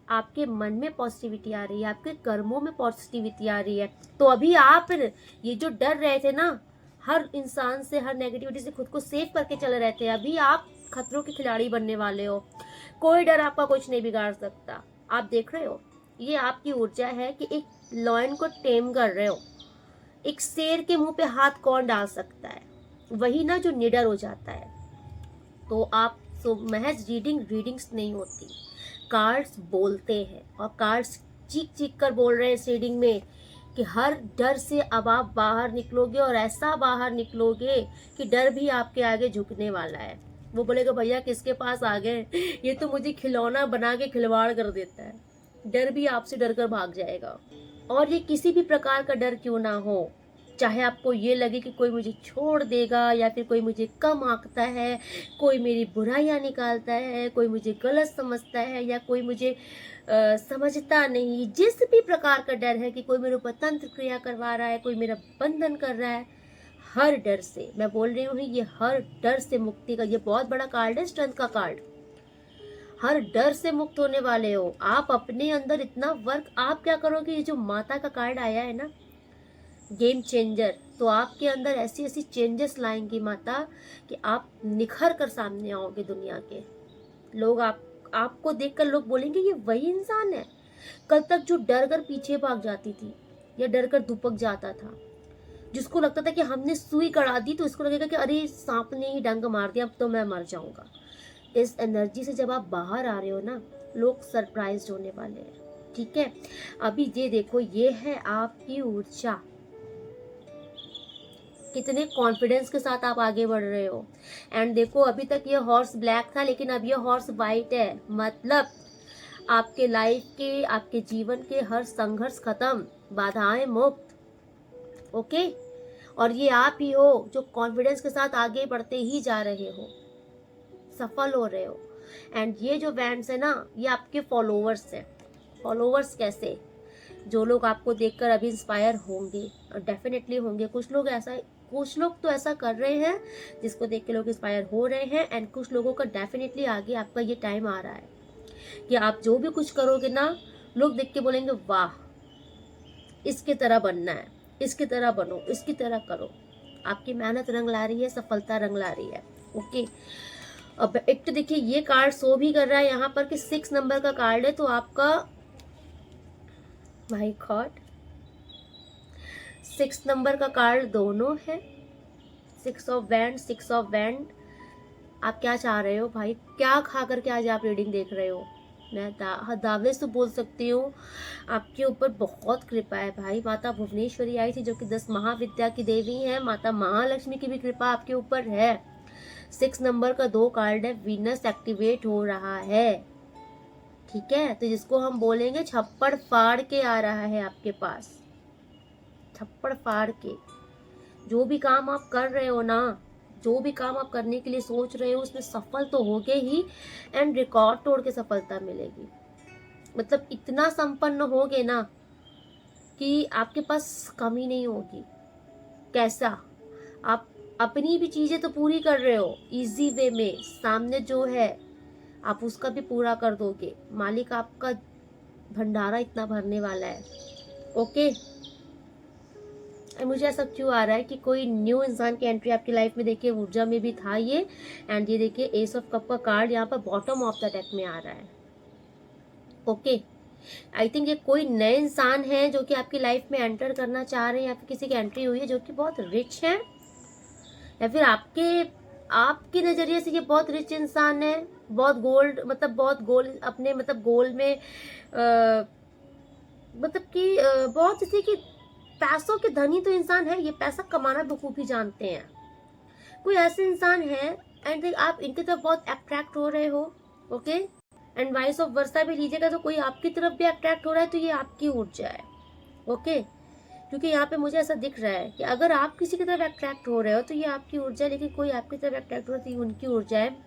S1: आपके मन में पॉजिटिविटी आ रही है, आपके कर्मों में पॉजिटिविटी आ रही है। तो अभी आप ये जो डर रहे थे ना, हर इंसान से, हर नेगेटिविटी से खुद को सेव करके चले रहे थे, अभी आप खतरों के खिलाड़ी बनने वाले हो। कोई डर आपका कुछ नहीं बिगाड़ सकता। आप देख रहे हो, ये आपकी ऊर्जा है कि एक लॉयन को टेम कर रहे हो। एक शेर के मुंह पे हाथ कौन डाल सकता है? वही ना जो निडर हो जाता है। तो आप महज रीडिंग्स नहीं होती, कार्ड्स बोलते हैं, और कार्ड्स चीख चीख कर बोल रहे हैं इस रीडिंग में कि हर डर से अब आप बाहर निकलोगे, और ऐसा बाहर निकलोगे कि डर भी आपके आगे झुकने वाला है। वो बोलेगा भैया किसके पास आ गए, ये तो मुझे खिलौना बना के खिलवाड़ कर देता है। डर भी आपसे डर कर भाग जाएगा, और ये किसी भी प्रकार का डर क्यों ना हो, चाहे आपको ये लगे कि कोई मुझे छोड़ देगा, या फिर कोई मुझे कम आंकता है, कोई मेरी बुराइयां निकालता है, कोई मुझे गलत समझता है, या कोई मुझे समझता नहीं, जिस भी प्रकार का डर है कि कोई मेरे ऊपर तंत्र क्रिया करवा रहा है, कोई मेरा बंधन कर रहा है, हर डर से मैं बोल रही हूँ, ये हर डर से मुक्ति का ये बहुत बड़ा कार्ड है, स्ट्रेंथ का कार्ड। हर डर से मुक्त होने वाले हो आप। अपने अंदर इतना वर्क आप क्या करोगे, ये जो माता का कार्ड आया है ना, गेम चेंजर, तो आपके अंदर ऐसी ऐसी चेंजेस लाएंगी माता कि आप निखर कर सामने आओगे दुनिया के। लोग आपको देखकर लोग बोलेंगे ये वही इंसान है कल तक जो डर कर पीछे भाग जाती थी, या डर कर दुपक जाता था, जिसको लगता था कि हमने सुई कड़ा दी तो इसको लगेगा कि अरे सांप ने ही डंक मार दिया, अब तो मैं मर जाऊंगा। इस एनर्जी से जब आप बाहर आ रहे हो ना, लोग सरप्राइज होने वाले हैं। ठीक है, अभी ये देखो, ये है आपकी ऊर्जा, कितने कॉन्फिडेंस के साथ आप आगे बढ़ रहे हो। एंड देखो, अभी तक ये हॉर्स ब्लैक था, लेकिन अब ये हॉर्स वाइट है, मतलब आपके लाइफ के, आपके जीवन के हर संघर्ष खत्म, बाधाएं मुक्त। ओके, और ये आप ही हो जो कॉन्फिडेंस के साथ आगे बढ़ते ही जा रहे हो, सफल हो रहे हो। एंड ये जो बैंड्स है ना, ये आपके फॉलोवर्स हैं। फॉलोवर्स कैसे, जो लोग आपको देखकर अभी इंस्पायर होंगे, और डेफिनेटली होंगे। कुछ लोग तो ऐसा कर रहे हैं जिसको देख के लोग इंस्पायर हो रहे हैं, एंड कुछ लोगों का डेफिनेटली आगे आपका ये टाइम आ रहा है कि आप जो भी कुछ करोगे ना, लोग देख के बोलेंगे वाह, इसके तरह बनना है, इसकी तरह बनो, इसकी तरह करो। आपकी मेहनत रंग ला रही है, सफलता रंग ला रही है। ओके, अब एक तो देखिए ये कार्ड शो भी कर रहा है यहाँ पर कि 6 नंबर का कार्ड है, तो आपका माय गॉड 6 नंबर का कार्ड दोनों है, 6 ऑफ वैंड, 6 ऑफ वैंड। आप क्या चाह रहे हो भाई, क्या खा करके आज आप रीडिंग देख रहे हो। मैं दावे से बोल सकती हूँ आपके ऊपर बहुत कृपा है भाई। माता भुवनेश्वरी आई थी जो कि 10 महाविद्या की देवी है, माता महालक्ष्मी की भी कृपा आपके ऊपर है। 6 नंबर का 2 कार्ड है, वीनस एक्टिवेट हो रहा है। ठीक है, तो जिसको हम बोलेंगे छप्पड़ फाड़ के आ रहा है आपके पास, थप्पड़ फाड़ के। जो भी काम आप कर रहे हो ना, जो भी काम आप करने के लिए सोच रहे हो, उसमें सफल तो होगे ही, एंड रिकॉर्ड तोड़ के सफलता मिलेगी। मतलब इतना संपन्न होगे ना कि आपके पास कमी नहीं होगी। कैसा, आप अपनी भी चीजें तो पूरी कर रहे हो इजी वे में, सामने जो है आप उसका भी पूरा कर दोगे। मालिक आपका भंडारा इतना भरने वाला है। ओके, मुझे ऐसा क्यों आ रहा है कि कोई न्यू इंसान की एंट्री आपकी लाइफ में, देखिए ऊर्जा में भी था ये। एंड ये देखिए एस ऑफ कप का कार्ड यहाँ पर बॉटम ऑफ द डेक में आ रहा है। ओके, आई थिंक ये कोई नए इंसान है जो कि आपकी लाइफ में एंटर करना चाह रहे हैं, या फिर किसी की एंट्री हुई है जो कि बहुत रिच है, या फिर आपके नजरिए से ये बहुत रिच इंसान है, बहुत गोल्ड, मतलब बहुत गोल्ड अपने, मतलब गोल्ड में मतलब कि बहुत इसी की पैसों के धनी तो इंसान है, ये पैसा कमाना बखूबी जानते हैं। कोई ऐसे इंसान है, एंड आप इनकी तरफ बहुत अट्रैक्ट हो रहे हो। ओके, एंड वाइस ऑफ वर्सा भी लीजिएगा तो कोई आपकी तरफ भी अट्रैक्ट हो रहा है, तो ये आपकी ऊर्जा है। ओके, क्योंकि यहाँ पे मुझे ऐसा दिख रहा है कि अगर आप किसी की तरफ अट्रैक्ट हो रहे हो तो ये आपकी ऊर्जा है, लेकिन कोई आपकी तरफ अट्रैक्ट हो रहा है तो ये उनकी ऊर्जा है,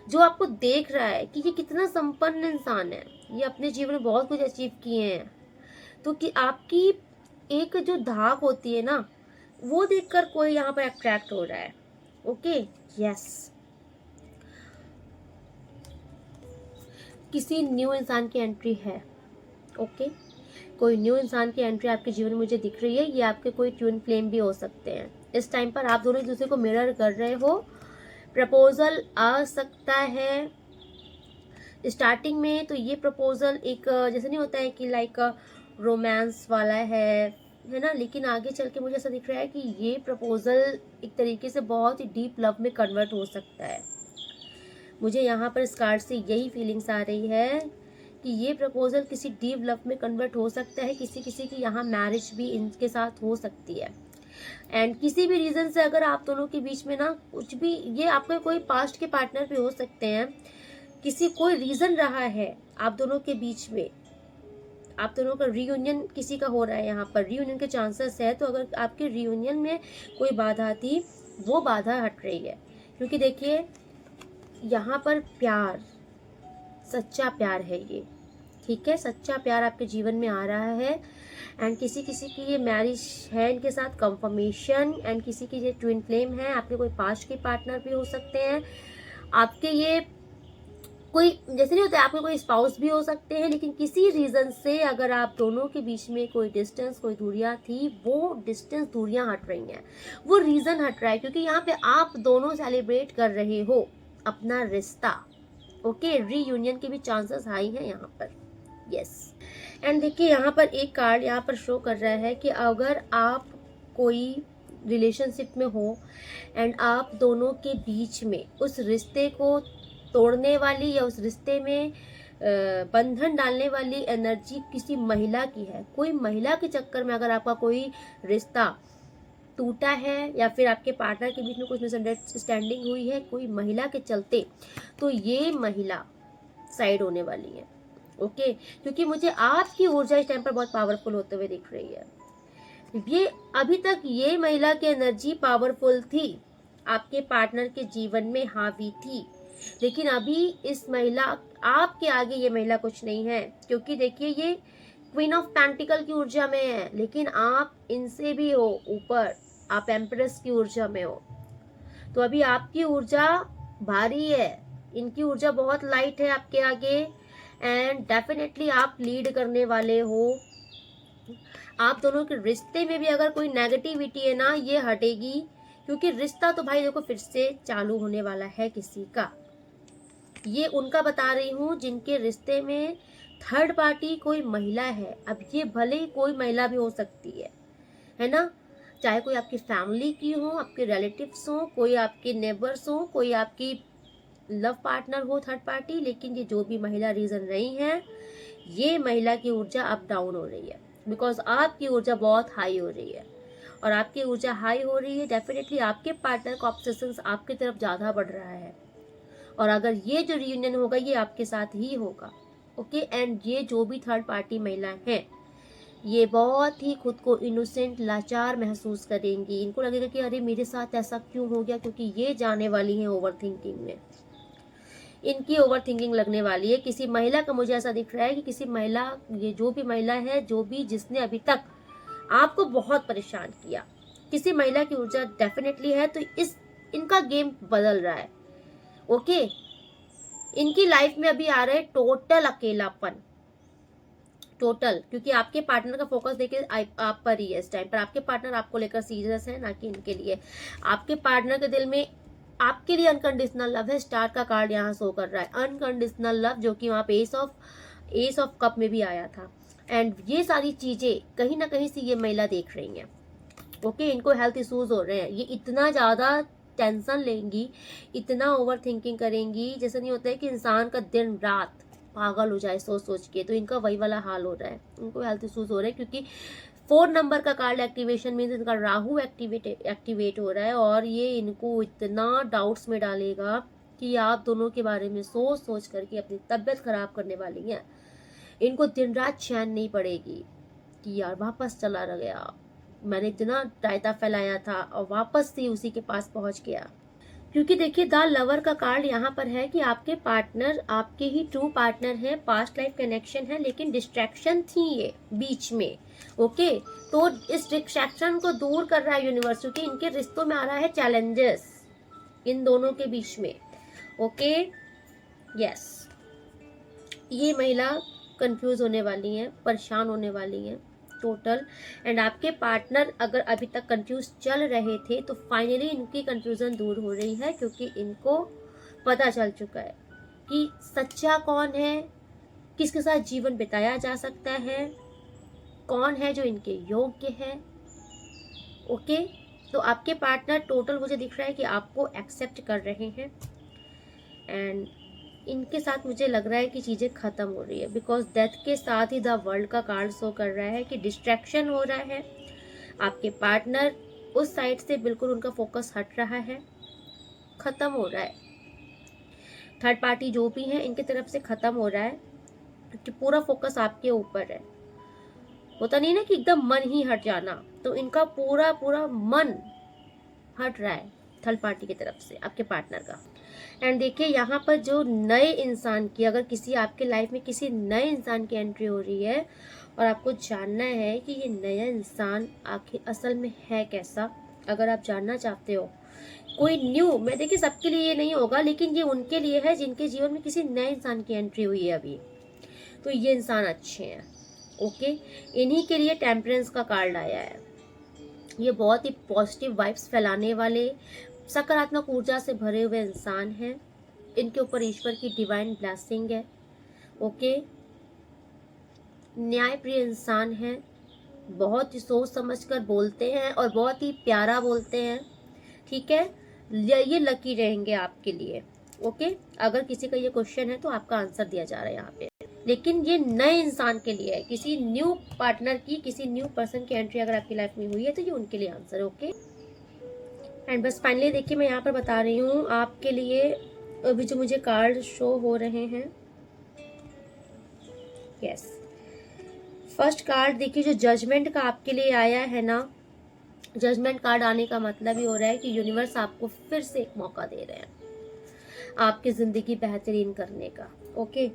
S1: जो आपको देख रहा है कि ये कितना संपन्न इंसान है, ये अपने जीवन में बहुत कुछ अचीव किए हैं। तो कि आपकी एक जो धाक होती है ना, वो देखकर कोई यहाँ पर अट्रैक्ट हो रहा है। ओके, यस, किसी न्यू इंसान की एंट्री है। ओके, कोई न्यू इंसान की एंट्री आपके जीवन में मुझे दिख रही है। ये आपके कोई ट्विन फ्लेम भी हो सकते हैं। इस टाइम पर आप दोनों एक दूसरे को मिरर कर रहे हो। प्रपोजल आ सकता है स्टार्टिंग में, तो ये प्रपोजल एक जैसे नहीं होता है कि लाइक रोमांस वाला है, है ना, लेकिन आगे चल के मुझे ऐसा दिख रहा है कि ये प्रपोजल एक तरीके से बहुत ही डीप लव में कन्वर्ट हो सकता है। मुझे यहाँ पर इस कार्ड से यही फीलिंग्स आ रही है कि ये प्रपोजल किसी डीप लव में कन्वर्ट हो सकता है, किसी किसी की यहाँ मैरिज भी इनके साथ हो सकती है। एंड किसी भी रीज़न से अगर आप दोनों के बीच में ना कुछ भी, ये आपके कोई पास्ट के पार्टनर भी हो सकते हैं, किसी कोई रीज़न रहा है आप दोनों के बीच में, आप दोनों का रीयूनियन किसी का हो रहा है, यहाँ पर रीयूनियन के चांसेस है। तो अगर आपके रीयूनियन में कोई बाधा थी, वो बाधा हट रही है। क्योंकि देखिए यहाँ पर प्यार, सच्चा प्यार है ये, ठीक है, सच्चा प्यार आपके जीवन में आ रहा है। एंड किसी किसी की ये मैरिज है इनके साथ कंफर्मेशन, एंड किसी की ये ट्विन फ्लेम है, आपके कोई पास्ट के पार्टनर भी हो सकते हैं, आपके ये कोई जैसे नहीं होता है, आपके कोई स्पाउस भी हो सकते हैं। लेकिन किसी रीज़न से अगर आप दोनों के बीच में कोई डिस्टेंस, कोई दूरियां थी, वो डिस्टेंस दूरियां हट रही हैं, वो रीज़न हट रहा है, क्योंकि यहाँ पे आप दोनों सेलिब्रेट कर रहे हो अपना रिश्ता। ओके, रीयूनियन के भी चांसेस हाई हैं यहाँ पर, यस। एंड देखिए यहाँ पर एक कार्ड यहाँ पर शो कर रहा है कि अगर आप कोई रिलेशनशिप में हो एंड आप दोनों के बीच में उस रिश्ते को तोड़ने वाली या उस रिश्ते में बंधन डालने वाली एनर्जी किसी महिला की है, कोई महिला के चक्कर में अगर आपका कोई रिश्ता टूटा है या फिर आपके पार्टनर के बीच में कुछ मिसअंडरस्टैंडिंग हुई है कोई महिला के चलते, तो ये महिला साइड होने वाली है। ओके, क्योंकि मुझे आपकी ऊर्जा इस टाइम पर बहुत पावरफुल होते हुए दिख रही है। ये अभी तक ये महिला की एनर्जी पावरफुल थी, आपके पार्टनर के जीवन में हावी थी, लेकिन अभी इस महिला, आपके आगे ये महिला कुछ नहीं है। क्योंकि देखिए ये क्वीन ऑफ पेंटिकल की ऊर्जा में है, लेकिन आप इनसे भी हो ऊपर, आप एम्प्रेस की ऊर्जा में हो। तो अभी आपकी ऊर्जा भारी है, इनकी ऊर्जा बहुत लाइट है आपके आगे। एंड डेफिनेटली आप लीड करने वाले हो। आप दोनों के रिश्ते में भी अगर कोई नेगेटिविटी है ना, ये हटेगी, क्योंकि रिश्ता तो भाई देखो फिर से चालू होने वाला है किसी का। ये उनका बता रही हूँ जिनके रिश्ते में थर्ड पार्टी कोई महिला है। अब ये भले ही कोई महिला भी हो सकती है ना, चाहे कोई आपकी फैमिली की हो, आपके रिलेटिव्स हो, कोई आपके नेबर्स हो, कोई आपकी लव पार्टनर हो थर्ड पार्टी, लेकिन ये जो भी महिला रीजन रही है, ये महिला की ऊर्जा अप डाउन हो रही है, बिकॉज आपकी ऊर्जा बहुत हाई हो रही है। और आपकी ऊर्जा हाई हो रही है, डेफिनेटली आपके पार्टनर का ऑब्सेशन आपकी तरफ ज़्यादा बढ़ रहा है। और अगर ये जो रियूनियन होगा ये आपके साथ ही होगा। ओके, एंड ये जो भी थर्ड पार्टी महिला है, ये बहुत ही खुद को इनोसेंट, लाचार महसूस करेंगी। इनको लगेगा कि अरे मेरे साथ ऐसा क्यों हो गया, क्योंकि ये जाने वाली हैं ओवर थिंकिंग में। इनकी ओवर थिंकिंग लगने वाली है किसी महिला का। मुझे ऐसा दिख रहा है कि किसी महिला, ये जो भी महिला है, जो भी जिसने अभी तक आपको बहुत परेशान किया, किसी महिला की ऊर्जा डेफिनेटली है। तो इस इनका गेम बदल रहा है। ओके, इनकी लाइफ में अभी आ रहा है टोटल अकेलापन, टोटल, क्योंकि आपके पार्टनर का फोकस देखिए आप पर ही है इस टाइम पर। आपके पार्टनर आपको लेकर सीरियस है, ना कि इनके लिए। आपके पार्टनर के दिल में आपके लिए अनकंडीशनल लव है। स्टार का कार्ड यहाँ शो कर रहा है, अनकंडीशनल लव, जो कि वहाँ पे एस ऑफ कप में भी आया था। एंड ये सारी चीजें कहीं ना कहीं से ये महिला देख रही हैं। ओके, इनको हेल्थ इश्यूज हो रहे हैं, ये इतना ज्यादा टेंशन लेंगी, इतना ओवर थिंकिंग करेंगी, जैसे नहीं होता है कि इंसान का दिन रात पागल हो जाए सोच सोच के, तो इनका वही वाला हाल हो रहा है। इनको हेल्थ इश्यूज हो रहे हैं, क्योंकि 4 नंबर का कार्ड एक्टिवेशन मीन्स इनका राहु एक्टिवेट हो रहा है। और ये इनको इतना डाउट्स में डालेगा कि आप दोनों के बारे में सोच सोच करके अपनी तबीयत खराब करने वाली हैं। इनको दिन रात चैन नहीं पड़ेगी कि यार वापस चला रह गया, मैंने इतना रायता फैलाया था और वापस से उसी के पास पहुंच गया। क्योंकि देखिए द लवर का कार्ड यहाँ पर है कि आपके पार्टनर आपके ही ट्रू पार्टनर है, पास्ट लाइफ कनेक्शन है, लेकिन डिस्ट्रैक्शन थी ये बीच में। ओके, तो इस डिस्ट्रैक्शन को दूर कर रहा है यूनिवर्स, क्योंकि इनके रिश्तों में आ रहा है चैलेंजेस इन दोनों के बीच में। ओके, यस, ये महिला कंफ्यूज होने वाली है, परेशान होने वाली है टोटल। एंड आपके पार्टनर अगर अभी तक कंफ्यूज चल रहे थे, तो फाइनली इनकी कंफ्यूजन दूर हो रही है, क्योंकि इनको पता चल चुका है कि सच्चा कौन है, किसके साथ जीवन बिताया जा सकता है। कौन है जो इनके योग्य है। ओके, तो आपके पार्टनर टोटल मुझे दिख रहा है कि आपको एक्सेप्ट कर रहे हैं, एंड इनके साथ मुझे लग रहा है कि चीज़ें ख़त्म हो रही है, बिकॉज डेथ के साथ ही द वर्ल्ड का कार्ड शो कर रहा है कि डिस्ट्रैक्शन हो रहा है। आपके पार्टनर उस साइड से बिल्कुल उनका फोकस हट रहा है, ख़त्म हो रहा है। थर्ड पार्टी जो भी है इनकी तरफ से ख़त्म हो रहा है, क्योंकि पूरा फोकस आपके ऊपर है। होता नहीं ना कि एकदम मन ही हट जाना, तो इनका पूरा पूरा मन हट रहा है थर्ड पार्टी की तरफ से आपके पार्टनर का। एंड देखिए यहाँ पर जो नए इंसान की, अगर किसी आपके लाइफ में किसी नए इंसान की एंट्री हो रही है और आपको जानना है कि ये नया इंसान आखिर असल में है कैसा, अगर आप जानना चाहते हो कोई न्यू, मैं देखिए सबके लिए ये नहीं होगा, लेकिन ये उनके लिए है जिनके जीवन में किसी नए इंसान की एंट्री हुई है अभी, तो ये इंसान अच्छे हैं। ओके, इन्हीं के लिए टेम्परेंस का कार्ड आया है। ये बहुत ही पॉजिटिव वाइब्स फैलाने वाले, सकारात्मक ऊर्जा से भरे हुए इंसान हैं। इनके ऊपर ईश्वर की डिवाइन ब्लेसिंग है। ओके, न्याय प्रिय इंसान हैं, बहुत ही सोच समझकर बोलते हैं और बहुत ही प्यारा बोलते हैं। ठीक है, ये लकी रहेंगे आपके लिए। ओके, अगर किसी का ये क्वेश्चन है तो आपका आंसर दिया जा रहा है यहाँ पे, लेकिन ये नए इंसान के लिए है, किसी न्यू पार्टनर की, किसी न्यू पर्सन की एंट्री अगर आपकी लाइफ में हुई है तो ये उनके लिए आंसर है। ओके, एंड बस फाइनली देखिए मैं यहाँ पर बता रही हूँ आपके लिए अभी जो मुझे कार्ड शो हो रहे हैं। यस, फर्स्ट कार्ड देखिए जो जजमेंट का आपके लिए आया है ना, जजमेंट कार्ड आने का मतलब ही हो रहा है कि यूनिवर्स आपको फिर से एक मौका दे रहे हैं आपकी ज़िंदगी बेहतरीन करने का। ओके,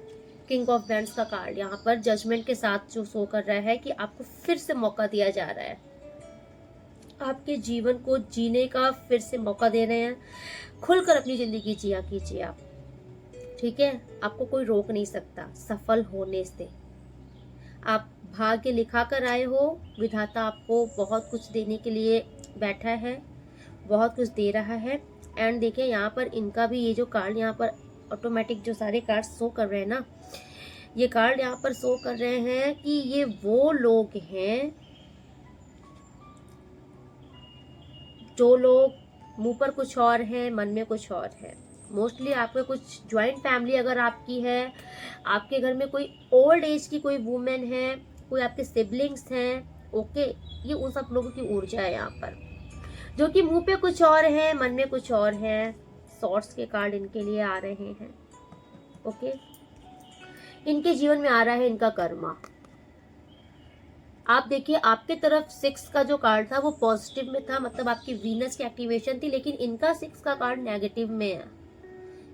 S1: किंग ऑफ वैंड्स का कार्ड यहाँ पर जजमेंट के साथ जो शो कर रहा है कि आपको फिर से मौका दिया जा रहा है, आपके जीवन को जीने का फिर से मौका दे रहे हैं। खुलकर अपनी ज़िंदगी जिया कीजिए आप। ठीक है, आपको कोई रोक नहीं सकता सफल होने से। आप भाग्य लिखा कर आए हो, विधाता आपको बहुत कुछ देने के लिए बैठा है, बहुत कुछ दे रहा है। एंड देखिए यहाँ पर इनका भी ये जो कार्ड यहाँ पर ऑटोमेटिक जो सारे कार्ड शो कर रहे हैं ना, ये कार्ड यहाँ पर शो कर रहे हैं कि ये वो लोग हैं जो लोग मुंह पर कुछ और हैं, मन में कुछ और है। मोस्टली आपके कुछ ज्वाइंट फैमिली अगर आपकी है, आपके घर में कोई ओल्ड एज की कोई वुमेन है, कोई आपके सिबलिंग्स हैं। ओके, ये उन सब लोगों की ऊर्जा है यहाँ पर, जो कि मुंह पे कुछ और है, मन में कुछ और है। सॉर्ट्स के कार्ड इनके लिए आ रहे हैं। ओके, इनके जीवन में आ रहा है इनका कर्मा। आप देखिए आपके तरफ 6 का जो कार्ड था वो पॉजिटिव में था, मतलब आपकी वीनस की एक्टिवेशन थी, लेकिन इनका 6 का कार्ड नेगेटिव में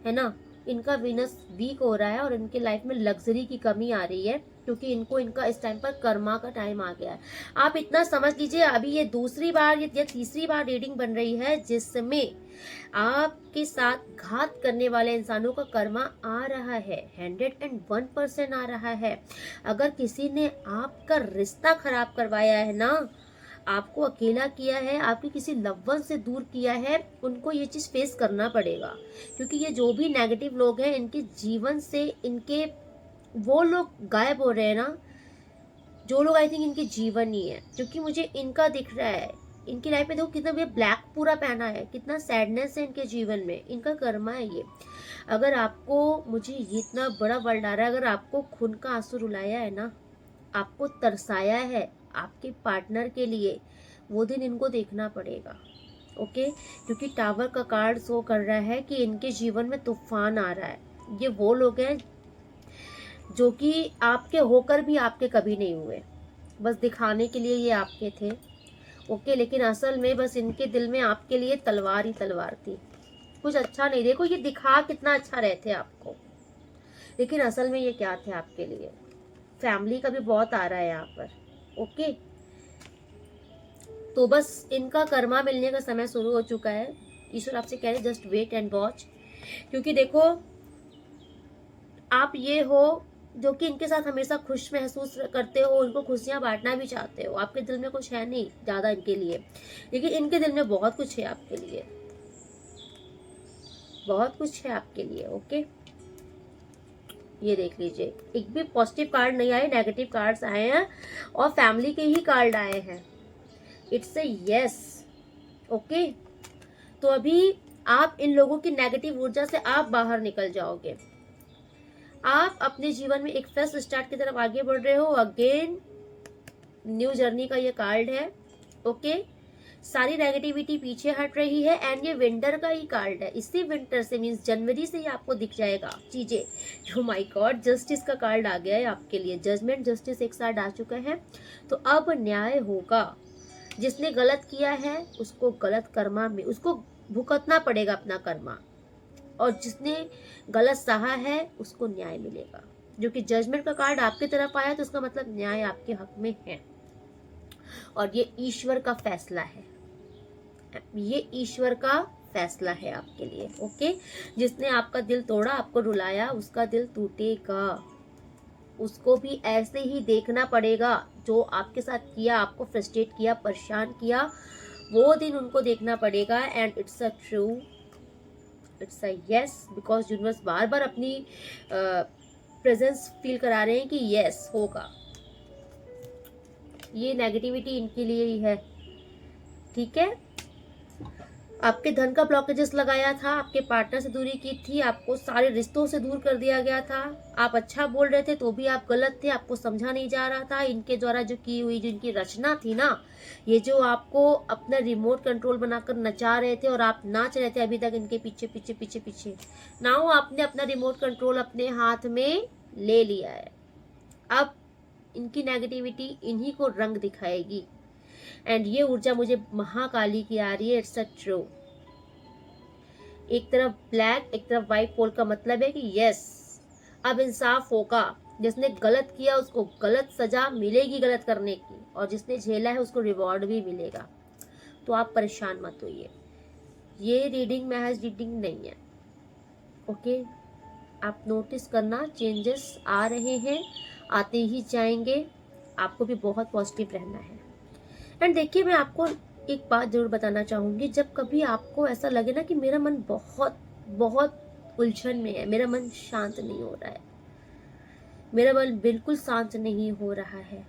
S1: है ना। इनका वीनस वीक हो रहा है और इनके लाइफ में लग्जरी की कमी आ रही है, क्योंकि इनको इनका इस टाइम पर कर्मा का टाइम आ गया है। आप इतना समझ लीजिए, अभी ये दूसरी बार या तीसरी बार रीडिंग बन रही है जिसमें आपके साथ घात करने वाले इंसानों का कर्मा आ रहा है, 101% आ रहा है। अगर किसी ने आपका रिश्ता खराब करवाया है ना, आपको अकेला किया है, आपके किसी लव्ड वन से दूर किया है, उनको ये चीज़ फेस करना पड़ेगा। क्योंकि ये जो भी नेगेटिव लोग हैं इनके जीवन से इनके वो लोग गायब हो रहे हैं ना, जो लोग आई थिंक इनके जीवन ही है। क्योंकि मुझे इनका दिख रहा है, इनकी लाइफ में देखो कितना ये ब्लैक पूरा पहना है, कितना सैडनेस है इनके जीवन में, इनका कर्मा है ये। अगर आपको, मुझे ये इतना बड़ा वर्ल्ड आ रहा है, अगर आपको खून का आंसू रुलाया है ना, आपको तरसाया है आपके पार्टनर के लिए, वो दिन इनको देखना पड़ेगा। ओके, क्योंकि टावर का कार्ड शो कर रहा है कि इनके जीवन में तूफान आ रहा है। ये वो लोग हैं जो कि आपके होकर भी आपके कभी नहीं हुए, बस दिखाने के लिए ये आपके थे। ओके, लेकिन असल में बस इनके दिल में आपके लिए तलवार ही तलवार थी, कुछ अच्छा नहीं। देखो ये दिखा कितना अच्छा रहे थे आपको, लेकिन असल में ये क्या थे आपके लिए। फैमिली का भी बहुत आ रहा है यहाँ पर। ओके, तो बस इनका कर्मा मिलने का समय शुरू हो चुका है। ईश्वर आपसे कह रहे जस्ट वेट एंड वॉच, क्योंकि देखो आप ये हो जो कि इनके साथ हमेशा खुश महसूस करते हो, उनको खुशियां बांटना भी चाहते हो। आपके दिल में कुछ है नहीं ज्यादा इनके लिए, लेकिन इनके दिल में बहुत कुछ है आपके लिए, बहुत कुछ है आपके लिए। ओके, ये देख लीजिए, एक भी पॉजिटिव कार्ड नहीं आए, नेगेटिव कार्ड्स आए हैं और फैमिली के ही कार्ड आए हैं। It's a yes. ओके, तो अभी आप इन लोगों की नेगेटिव ऊर्जा से आप बाहर निकल जाओगे। आप अपने जीवन में एक फ्रेश स्टार्ट की तरफ आगे बढ़ रहे हो। अगेन न्यू जर्नी का ये कार्ड है। ओके, सारी नेगेटिविटी पीछे हट रही है एंड ये विंटर का ही कार्ड है। इसी विंटर से मीन्स जनवरी से ही आपको दिख जाएगा चीजें। ओ माय गॉड, जस्टिस का कार्ड आ गया है आपके लिए। जजमेंट, जस्टिस एक साथ आ चुका है। तो अब न्याय होगा। जिसने गलत किया है उसको गलत कर्मा में उसको भुगतना पड़ेगा अपना कर्मा, और जिसने गलत सहा है उसको न्याय मिलेगा। जो कि जजमेंट का कार्ड आपकी तरफ आया तो उसका मतलब न्याय आपके हक में है, और ये ईश्वर का फैसला है। ये ईश्वर का फैसला है आपके लिए। ओके, जिसने आपका दिल तोड़ा, आपको रुलाया, उसका दिल टूटेगा। उसको भी ऐसे ही देखना पड़ेगा। जो आपके साथ किया, आपको फ्रस्ट्रेट किया, परेशान किया, वो दिन उनको देखना पड़ेगा। And it's a true, it's a yes, because universe बार बार अपनी प्रेजेंस फील करा रहे हैं कि यस होगा। ये नेगेटिविटी इनके लिए ही है। ठीक है, आपके धन का ब्लॉकेजेस लगाया था, आपके पार्टनर से दूरी की थी, आपको सारे रिश्तों से दूर कर दिया गया था। आप अच्छा बोल रहे थे तो भी आप गलत थे, आपको समझा नहीं जा रहा था। इनके द्वारा जो की हुई, जो इनकी रचना थी ना, ये जो आपको अपना रिमोट कंट्रोल बनाकर नचा रहे थे और आप नाच रहे थे अभी तक इनके पीछे पीछे पीछे पीछे, नाउ आपने अपना रिमोट कंट्रोल अपने हाथ में ले लिया है। अब इनकी नेगेटिविटी इन्हीं को रंग दिखाएगी। एंड ये ऊर्जा मुझे महाकाली की आ रही है। It's a true. एक तरफ ब्लैक, एक तरफ व्हाइट पोल का मतलब है कि यस, अब इंसाफ होगा। जिसने गलत किया उसको गलत सजा मिलेगी गलत करने की, और जिसने झेला है उसको रिवॉर्ड भी मिलेगा। तो आप परेशान मत होइए। ये रीडिंग महज रीडिंग नहीं है। ओके, आप नोटिस करना, चेंजेस आ रहे हैं, आते ही जाएंगे। आपको भी बहुत पॉजिटिव रहना है। एंड देखिए, मैं आपको एक बात जरूर बताना चाहूंगी। जब कभी आपको ऐसा लगे ना कि मेरा मन बहुत बहुत उलझन में है, मेरा मन शांत नहीं हो रहा है, मेरा मन बिल्कुल शांत नहीं हो रहा है,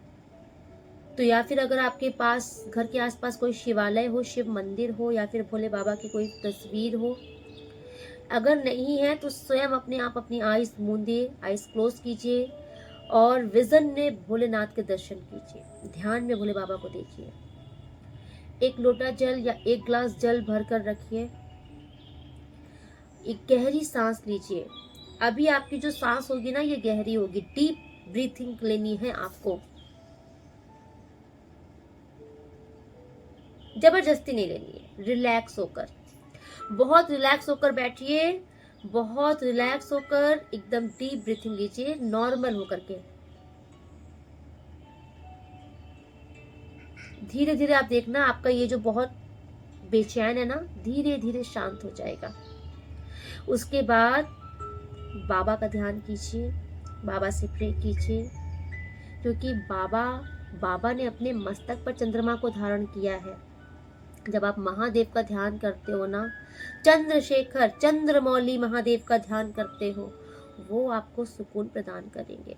S1: तो या फिर अगर आपके पास घर के आसपास कोई शिवालय हो, शिव मंदिर हो, या फिर भोले बाबा की कोई तस्वीर हो, अगर नहीं है तो स्वयं अपने आप अपनी आईज मूंदिए, आईज क्लोज कीजिए और विजन में भोलेनाथ के दर्शन कीजिए। ध्यान में भोले बाबा को देखिए। एक लोटा जल या एक ग्लास जल भरकर रखिए। एक गहरी सांस लीजिए। अभी आपकी जो सांस होगी ना, ये गहरी होगी। डीप ब्रीथिंग लेनी है आपको, जबरदस्ती नहीं लेनी है। रिलैक्स होकर, बहुत रिलैक्स होकर बैठिए, बहुत रिलैक्स होकर एकदम डीप ब्रीथिंग लीजिए, नॉर्मल होकर के। धीरे धीरे आप देखना, आपका ये जो बहुत बेचैन है ना, धीरे धीरे शांत हो जाएगा। उसके बाद बाबा का ध्यान कीजिए, बाबा से प्रे कीजिए, क्योंकि बाबा ने अपने मस्तक पर चंद्रमा को धारण किया है। जब आप महादेव का ध्यान करते हो ना, चंद्रशेखर चंद्रमौली महादेव का ध्यान करते हो, वो आपको सुकून प्रदान करेंगे।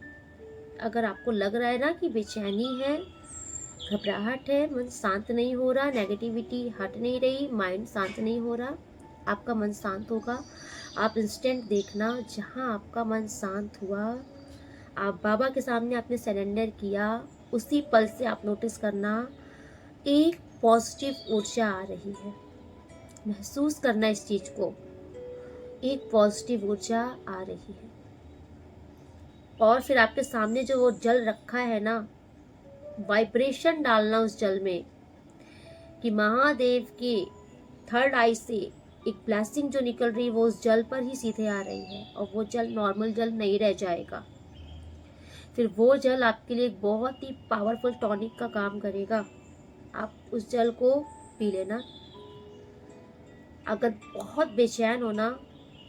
S1: अगर आपको लग रहा है ना कि बेचैनी है, घबराहट है, मन शांत नहीं हो रहा, नेगेटिविटी हट नहीं रही, माइंड शांत नहीं हो रहा, आपका मन शांत होगा। आप इंस्टेंट देखना, जहाँ आपका मन शांत हुआ, आप बाबा के सामने आपने सरेंडर किया, उसी पल से आप नोटिस करना एक पॉजिटिव ऊर्जा आ रही है। महसूस करना इस चीज को, एक पॉजिटिव ऊर्जा आ रही है। और फिर आपके सामने जो वो जल रखा है ना, वाइब्रेशन डालना उस जल में कि महादेव के थर्ड आई से एक ब्लेसिंग जो निकल रही है वो उस जल पर ही सीधे आ रही है, और वो जल नॉर्मल जल नहीं रह जाएगा। फिर वो जल आपके लिए एक बहुत ही पावरफुल टॉनिक का काम करेगा। आप उस जल को पी लेना। अगर बहुत बेचैन हो ना,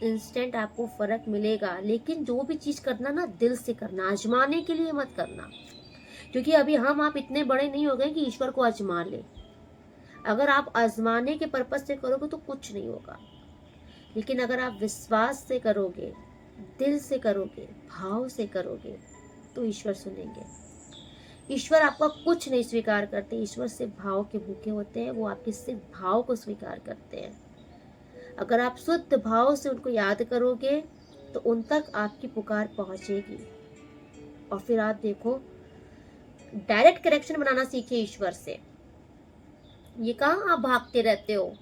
S1: इंस्टेंट आपको फर्क मिलेगा। लेकिन जो भी चीज करना ना, दिल से करना, आजमाने के लिए मत करना, क्योंकि अभी आप इतने बड़े नहीं हो गए कि ईश्वर को आजमा ले। अगर आप आजमाने के पर्पज से करोगे तो कुछ नहीं होगा, लेकिन अगर आप विश्वास से करोगे, दिल से करोगे, भाव से करोगे, तो ईश्वर सुनेंगे। ईश्वर आपका कुछ नहीं स्वीकार करते, ईश्वर सिर्फ भाव के भूखे होते हैं, वो आपके सिर्फ भाव को स्वीकार करते हैं। अगर आप शुद्ध भाव से उनको याद करोगे तो उन तक आपकी पुकार पहुंचेगी। और फिर आप देखो, डायरेक्ट कनेक्शन बनाना सीखिए ईश्वर से। ये कहाँ आप भागते रहते हो,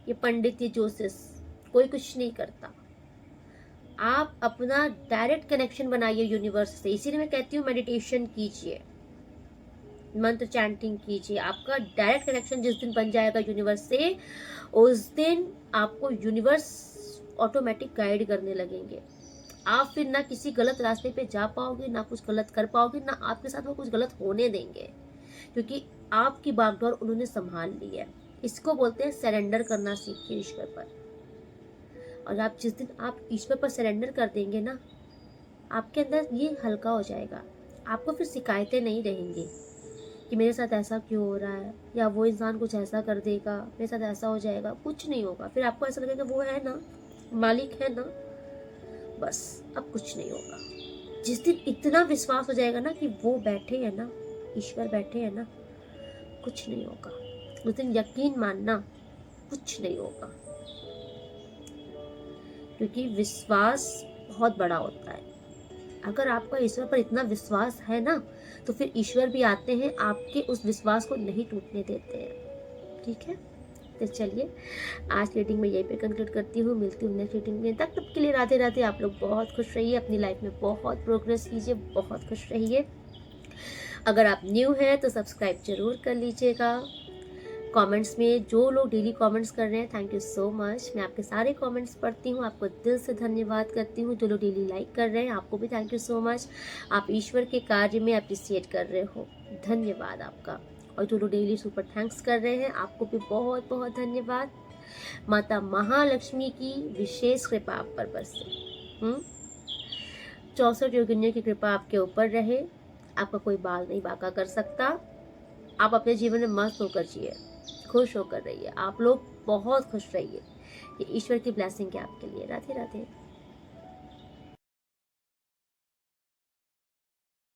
S1: ये पंडित, ये जोशिष, कोई कुछ नहीं करता। आप अपना डायरेक्ट कनेक्शन बनाइए यूनिवर्स से। इसीलिए मैं कहती हूँ मेडिटेशन कीजिए, मंत्र चैंटिंग कीजिए। आपका डायरेक्ट कनेक्शन जिस दिन बन जाएगा यूनिवर्स से, उस दिन आपको यूनिवर्स ऑटोमेटिक गाइड करने लगेंगे। आप फिर ना किसी गलत रास्ते पे जा पाओगे, ना कुछ गलत कर पाओगे, ना आपके साथ वो कुछ गलत होने देंगे, क्योंकि आपकी बागडोर उन्होंने संभाल ली है। इसको बोलते हैं सरेंडर करना सीखिए ईश्वर पर। और आप जिस दिन आप ईश्वर पर सरेंडर कर देंगे ना, आपके अंदर ये हल्का हो जाएगा। आपको फिर शिकायतें नहीं रहेंगी कि मेरे साथ ऐसा क्यों हो रहा है, या वो इंसान कुछ ऐसा कर देगा, मेरे साथ ऐसा हो जाएगा। कुछ नहीं होगा। फिर आपको ऐसा लगेगा वो है ना, मालिक है ना, बस अब कुछ नहीं होगा। जिस दिन इतना विश्वास हो जाएगा ना कि वो बैठे हैं ना, ईश्वर बैठे हैं ना, कुछ नहीं होगा, उस दिन यकीन मानना कुछ नहीं होगा। क्योंकि विश्वास बहुत बड़ा होता है। अगर आपका ईश्वर पर इतना विश्वास है ना, तो फिर ईश्वर भी आते हैं, आपके उस विश्वास को नहीं टूटने देते हैं। ठीक है, तो चलिए आज रीडिंग में यहीं पे कंक्लूड करती हूँ। मिलती हूँ नेक्स्ट रीडिंग में। तब के लिए राधे राधे। आप लोग बहुत खुश रहिए, अपनी लाइफ में बहुत प्रोग्रेस कीजिए, बहुत खुश रहिए। अगर आप न्यू हैं तो सब्सक्राइब जरूर कर लीजिएगा। कमेंट्स में जो लोग डेली कमेंट्स कर रहे हैं, थैंक यू सो मच। मैं आपके सारे कमेंट्स पढ़ती हूँ, आपको दिल से धन्यवाद करती हूँ। जो लोग डेली लाइक कर रहे हैं, आपको भी थैंक यू सो मच। आप ईश्वर के कार्य में अप्रिसिएट कर रहे हो, धन्यवाद आपका। और जो लोग डेली सुपर थैंक्स कर रहे हैं, आपको भी बहुत बहुत धन्यवाद। माता महालक्ष्मी की विशेष कृपा आप पर बरसे। 64 योगिनियों की कृपा आपके ऊपर रहे। आपका कोई बाल नहीं बांका कर सकता। आप अपने जीवन में मस्त होकर जिए, खुश होकर रहिए। आप लोग बहुत खुश रहिए। ये ईश्वर की ब्लेसिंग है आपके लिए। राधे राधे।